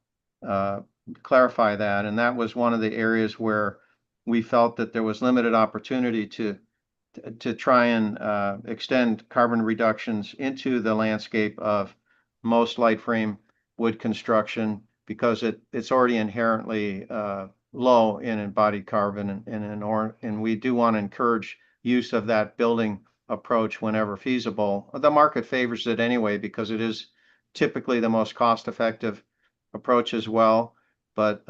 clarify that. And that was one of the areas where we felt that there was limited opportunity to try and extend carbon reductions into the landscape of most light frame wood construction, because it's already inherently low in embodied carbon, and we do want to encourage use of that building approach whenever feasible. The market favors it anyway because it is typically the most cost-effective approach as well, but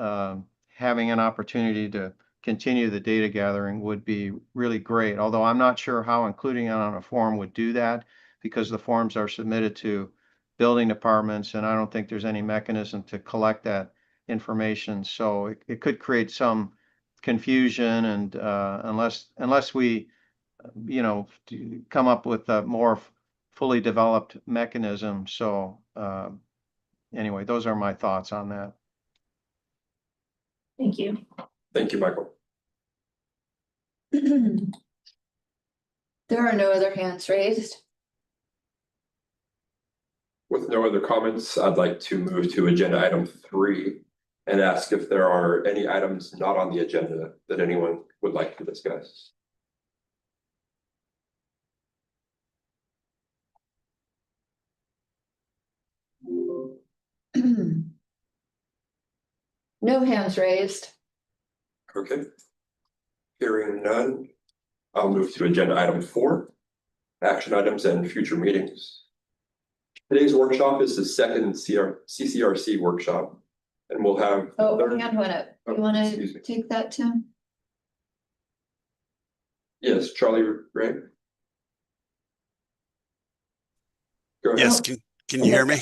having an opportunity to continue the data gathering would be really great, although I'm not sure how including it on a form would do that, because the forms are submitted to building departments, and I don't think there's any mechanism to collect that information. So it could create some confusion, and unless we, come up with a more fully developed mechanism. So anyway, those are my thoughts on that.
Thank you.
Thank you, Michael.
There are no other hands raised.
With no other comments, I'd like to move to agenda item 3 and ask if there are any items not on the agenda that anyone would like to discuss.
No hands raised.
Okay. Hearing none, I'll move to agenda item 4, action items and future meetings. Today's workshop is the second CCRC workshop, and we'll have.
Oh, hand went up. You want to take that, Tim?
Yes, Charlie Ray. Go ahead.
Yes, can you hear me?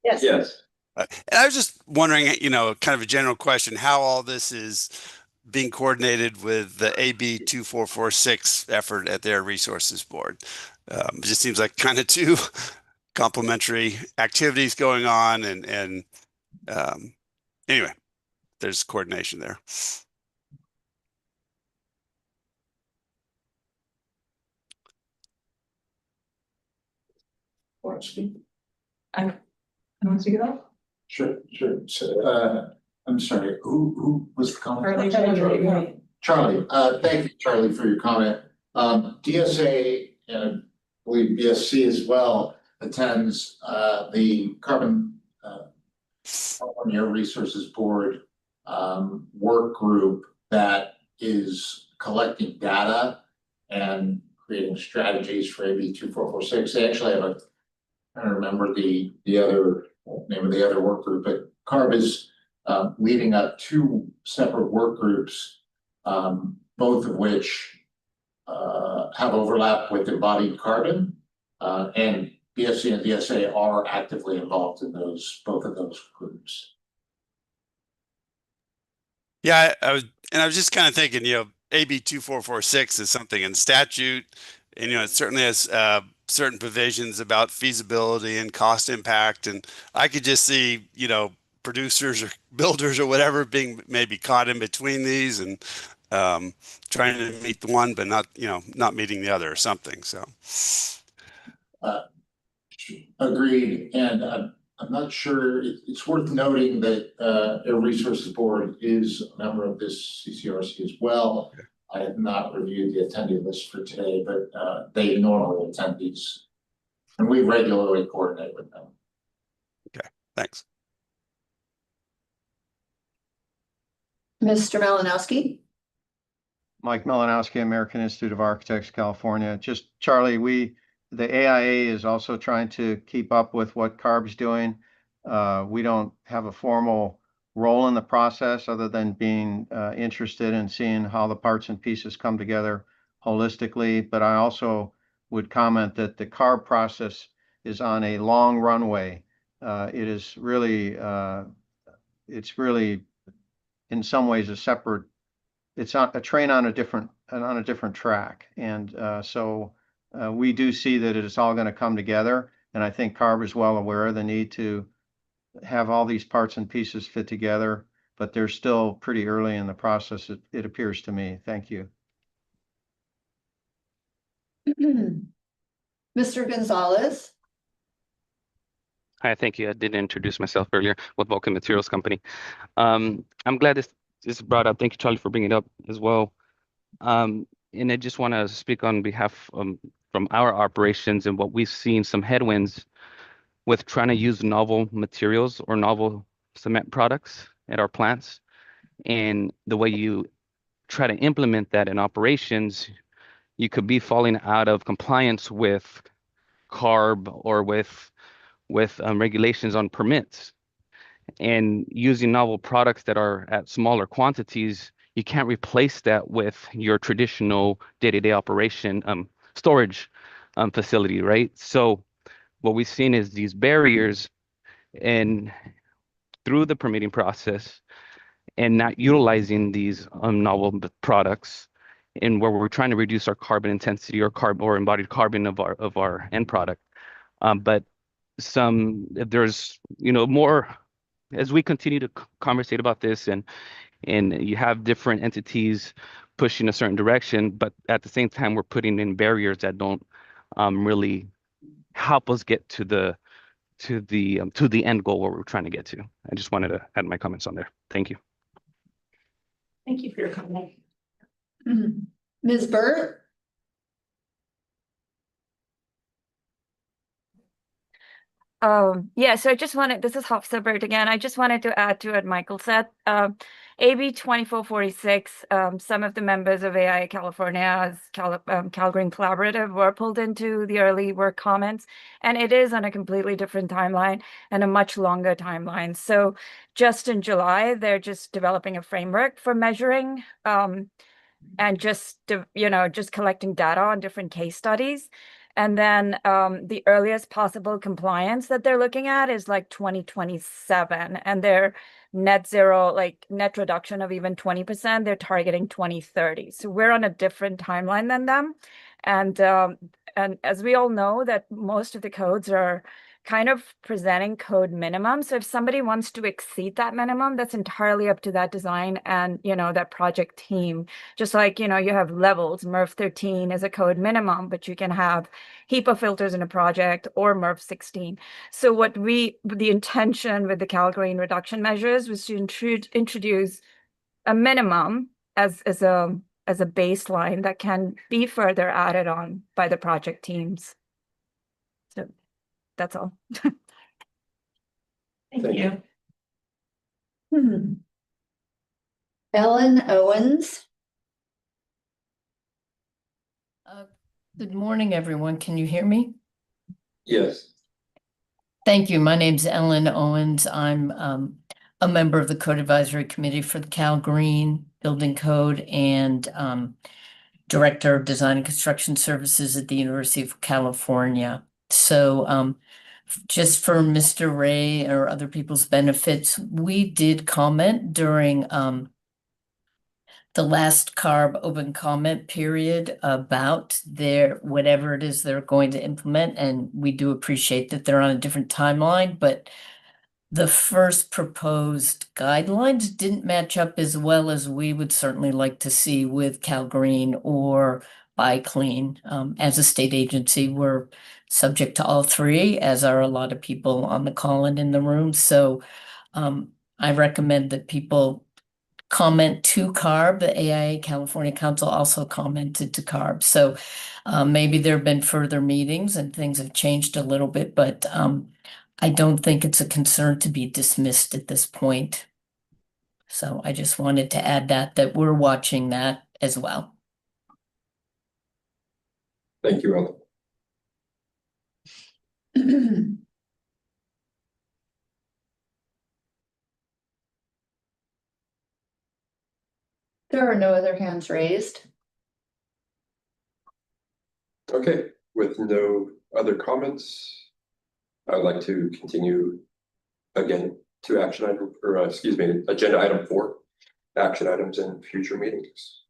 Yes.
Yes.
And I was just wondering, kind of a general question, how all this is being coordinated with the AB 2446 effort at their resources board. It just seems like kind of two complementary activities going on, and anyway, there's coordination there.
Want to speak?
I want to speak it up.
Sure. So, I'm sorry, who was the comment?
Charlie, thank you, Charlie, for your comment. DSA and I believe BSC as well attends the California Resources Board work group that is collecting data and creating strategies for AB 2446. They actually have I don't remember the other name of the other work group, but CARB is leading up 2 separate work groups, both of which have overlap with embodied carbon, and BSC and DSA are actively involved in both of those groups.
Yeah, I was just kind of thinking, AB 2446 is something in statute, and it certainly has certain provisions about feasibility and cost impact, and I could just see producers or builders or whatever being maybe caught in between these and trying to meet the one but not meeting the other or something. So
Agreed, and I'm not sure. It's worth noting that Air Resources Board is a member of this CCRC as well. Okay. I have not reviewed the attendee list for today, but they normally attend these, and we regularly coordinate with them.
Okay, thanks.
Mr. Malinowski.
Mike Malinowski, American Institute of Architects, California. Just Charlie, the AIA is also trying to keep up with what CARB's doing. We don't have a formal role in the process other than being interested in seeing how the parts and pieces come together holistically. But I also would comment that the CARB process is on a long runway. It is really, it's really in some ways it's on a train on a different track. And so we do see that it is all going to come together. And I think CARB is well aware of the need to have all these parts and pieces fit together, but they're still pretty early in the process, it appears to me. Thank you.
Mr. Gonzalez.
Hi, thank you. I didn't introduce myself earlier with Vulcan Materials Company. I'm glad this is brought up. Thank you, Charlie, for bringing it up as well. And I just want to speak on behalf from our operations and what we've seen some headwinds with trying to use novel materials or novel cement products at our plants. And the way you try to implement that in operations, you could be falling out of compliance with CARB or with regulations on permits. And using novel products that are at smaller quantities, you can't replace that with your traditional day-to-day operation storage facility, right? So what we've seen is these barriers, and through the permitting process and not utilizing these novel products, and where we're trying to reduce our carbon intensity or embodied carbon of our end product. But if there's more as we continue to conversate about this, and you have different entities pushing a certain direction, but at the same time we're putting in barriers that don't really help us get to the end goal where we're trying to get to. I just wanted to add my comments on there. Thank you.
Thank you for your comment.
Ms. Burt?
Yeah, so I just wanted, this is Hafsa Burt again. I just wanted to add to what Michael said. AB 2446, some of the members of AI California's CalGreen Collaborative were pulled into the early work comments, and it is on a completely different timeline and a much longer timeline. So just in July, they're just developing a framework for measuring and just collecting data on different case studies. And then the earliest possible compliance that they're looking at is like 2027, and their net zero, like net reduction of even 20%, they're targeting 2030. So we're on a different timeline than them. And as we all know, that most of the codes are kind of presenting code minimum. So if somebody wants to exceed that minimum, that's entirely up to that design and, that project team. Just like, you have levels, MERV 13 is a code minimum, but you can have HEPA filters in a project or MERV 16. So the intention with the CalGreen reduction measures was to introduce a minimum as a baseline that can be further added on by the project teams. So that's all.
Thank you.
Ellen Owens?
Good morning, everyone. Can you hear me?
Yes.
Thank you. My name's Ellen Owens. I'm a member of the Code Advisory Committee for the CalGreen Building Code and Director of Design and Construction Services at the University of California. So just for Mr. Ray or other people's benefits, we did comment during the last CARB open comment period about whatever it is they're going to implement, and we do appreciate that they're on a different timeline, but the first proposed guidelines didn't match up as well as we would certainly like to see with CalGreen or ByClean. As a state agency, we're subject to all three, as are a lot of people on the call and in the room. So I recommend that people comment to CARB. The AIA California Council also commented to CARB. So maybe there have been further meetings and things have changed a little bit, but I don't think it's a concern to be dismissed at this point. So I just wanted to add that we're watching that as well.
Thank you, Ellen.
There are no other hands raised.
Okay, with no other comments, I would like to continue again to agenda item 4, action items in future meetings.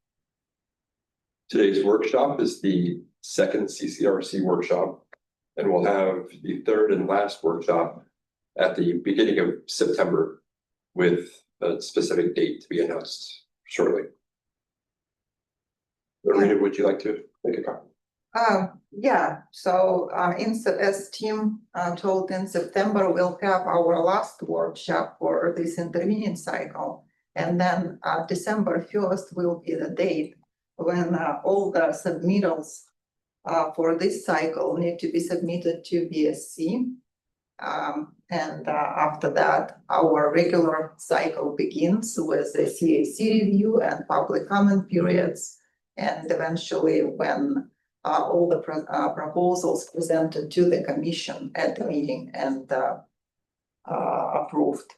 Today's workshop is the second CCRC workshop, and we'll have the third and last workshop at the beginning of September with a specific date to be announced shortly. Rita, would you like to make a comment?
Yeah, so as Tim told, in September, we'll have our last workshop for this intervening cycle. And then December 1st will be the date when all the submittals for this cycle need to be submitted to BSC. And after that, our regular cycle begins with the CAC review and public comment periods. And eventually, when all the proposals presented to the commission at the meeting and approved.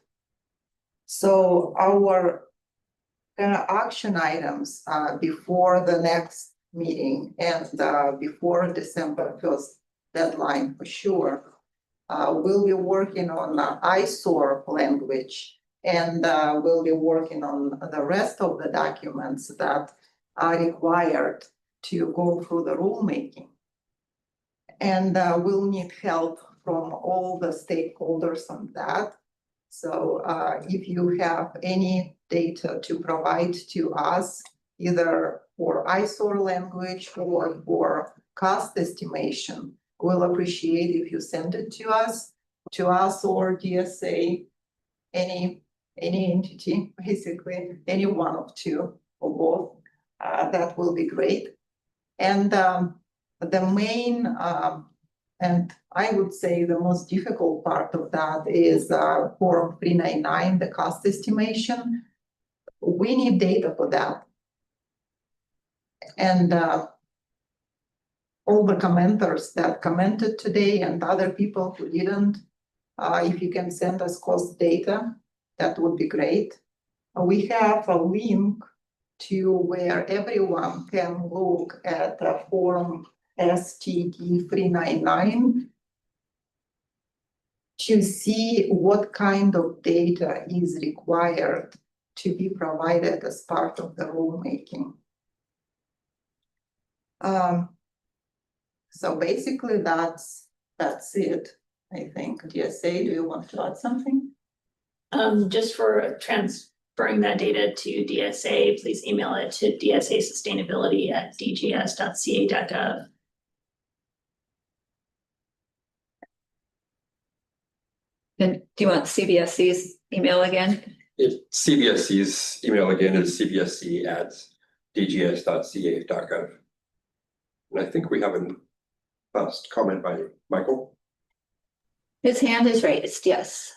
So our action items before the next meeting and before December 1st deadline for sure We'll be working on ISOR language, and we'll be working on the rest of the documents that are required to go through the rulemaking. And we'll need help from all the stakeholders on that. So if you have any data to provide to us, either for ISOR language or for cost estimation, we'll appreciate if you send it to us or DSA, any entity, basically, any one of two or both. That will be great. And the main, and I would say the most difficult part of that is Form 399, the cost estimation. We need data for that. And all the commenters that commented today and other people who didn't, if you can send us cost data, that would be great. We have a link to where everyone can look at the Form STD 399 to see what kind of data is required to be provided as part of the rulemaking. So basically that's it, I think. DSA, do you want to add something?
Just for transferring that data to DSA, please email it to dsasustainability@dgs.ca.gov.
And do you want CBSC's email again?
CBSC's email again is cbsc@dgs.ca.gov. And I think we have a last comment by Michael.
His hand is raised, yes.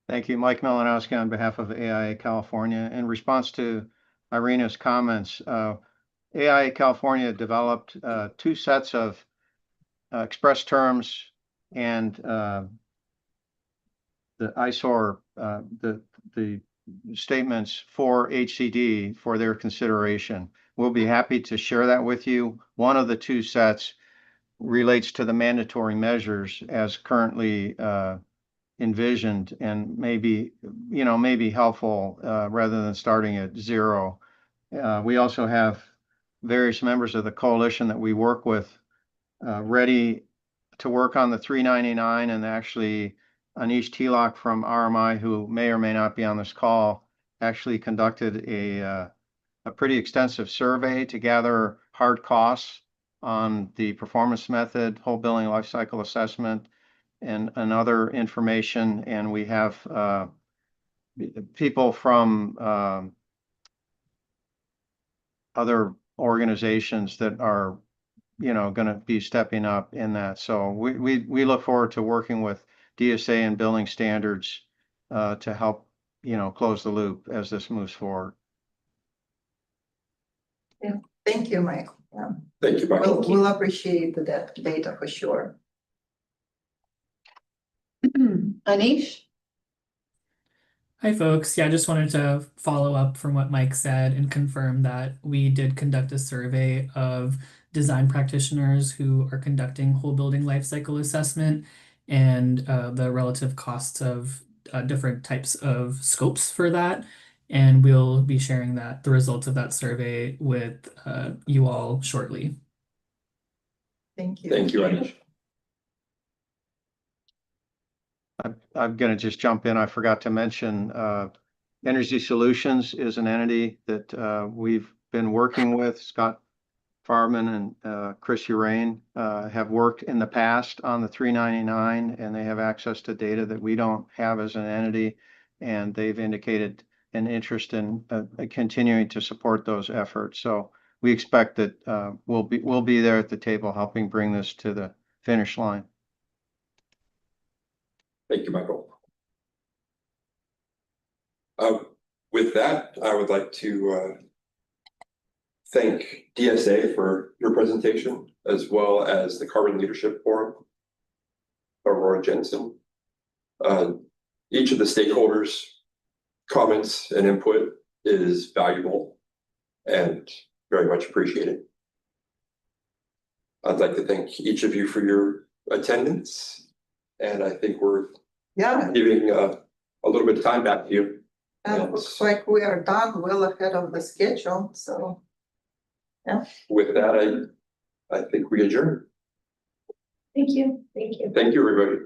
Thank you, Mike Malinowski on behalf of AIA California. In response to Irina's comments, AIA California developed two sets of express terms and the ISOR, the statements for HCD for their consideration. We'll be happy to share that with you. One of the two sets relates to the mandatory measures as currently envisioned and maybe helpful rather than starting at zero. We also have various members of the coalition that we work with ready to work on the 399, and actually Anish Tilak from RMI, who may or may not be on this call, actually conducted a pretty extensive survey to gather hard costs on the performance method, whole building life cycle assessment, and other information. And we have people from other organizations that are going to be stepping up in that. So we look forward to working with DSA and building standards to help close the loop as this moves forward.
Yeah, thank you, Mike. Yeah.
Thank you, Michael.
We'll appreciate the data for sure. Anish?
Hi, folks. Yeah, I just wanted to follow up from what Mike said and confirm that we did conduct a survey of design practitioners who are conducting whole building life cycle assessment and the relative costs of different types of scopes for that. And we'll be sharing the results of that survey with you all shortly.
Thank you.
Thank you, Anish.
I'm going to just jump in. I forgot to mention Energy Solutions is an entity that we've been working with. Scott Farman and Chris Urain have worked in the past on the 399, and they have access to data that we don't have as an entity, and they've indicated an interest in continuing to support those efforts. So we expect that we'll be there at the table helping bring this to the finish line.
Thank you, Michael. With that, I would like to thank DSA for your presentation, as well as the Carbon Leadership Forum, Aurora Jensen. Each of the stakeholders' comments and input is valuable and very much appreciated. I'd like to thank each of you for your attendance And I think we're
Yeah,
giving a little bit of time back to you.
and it looks like we are done well ahead of the schedule, so. Yeah.
With that, I think we adjourn.
Thank you. Thank you.
Thank you, everybody.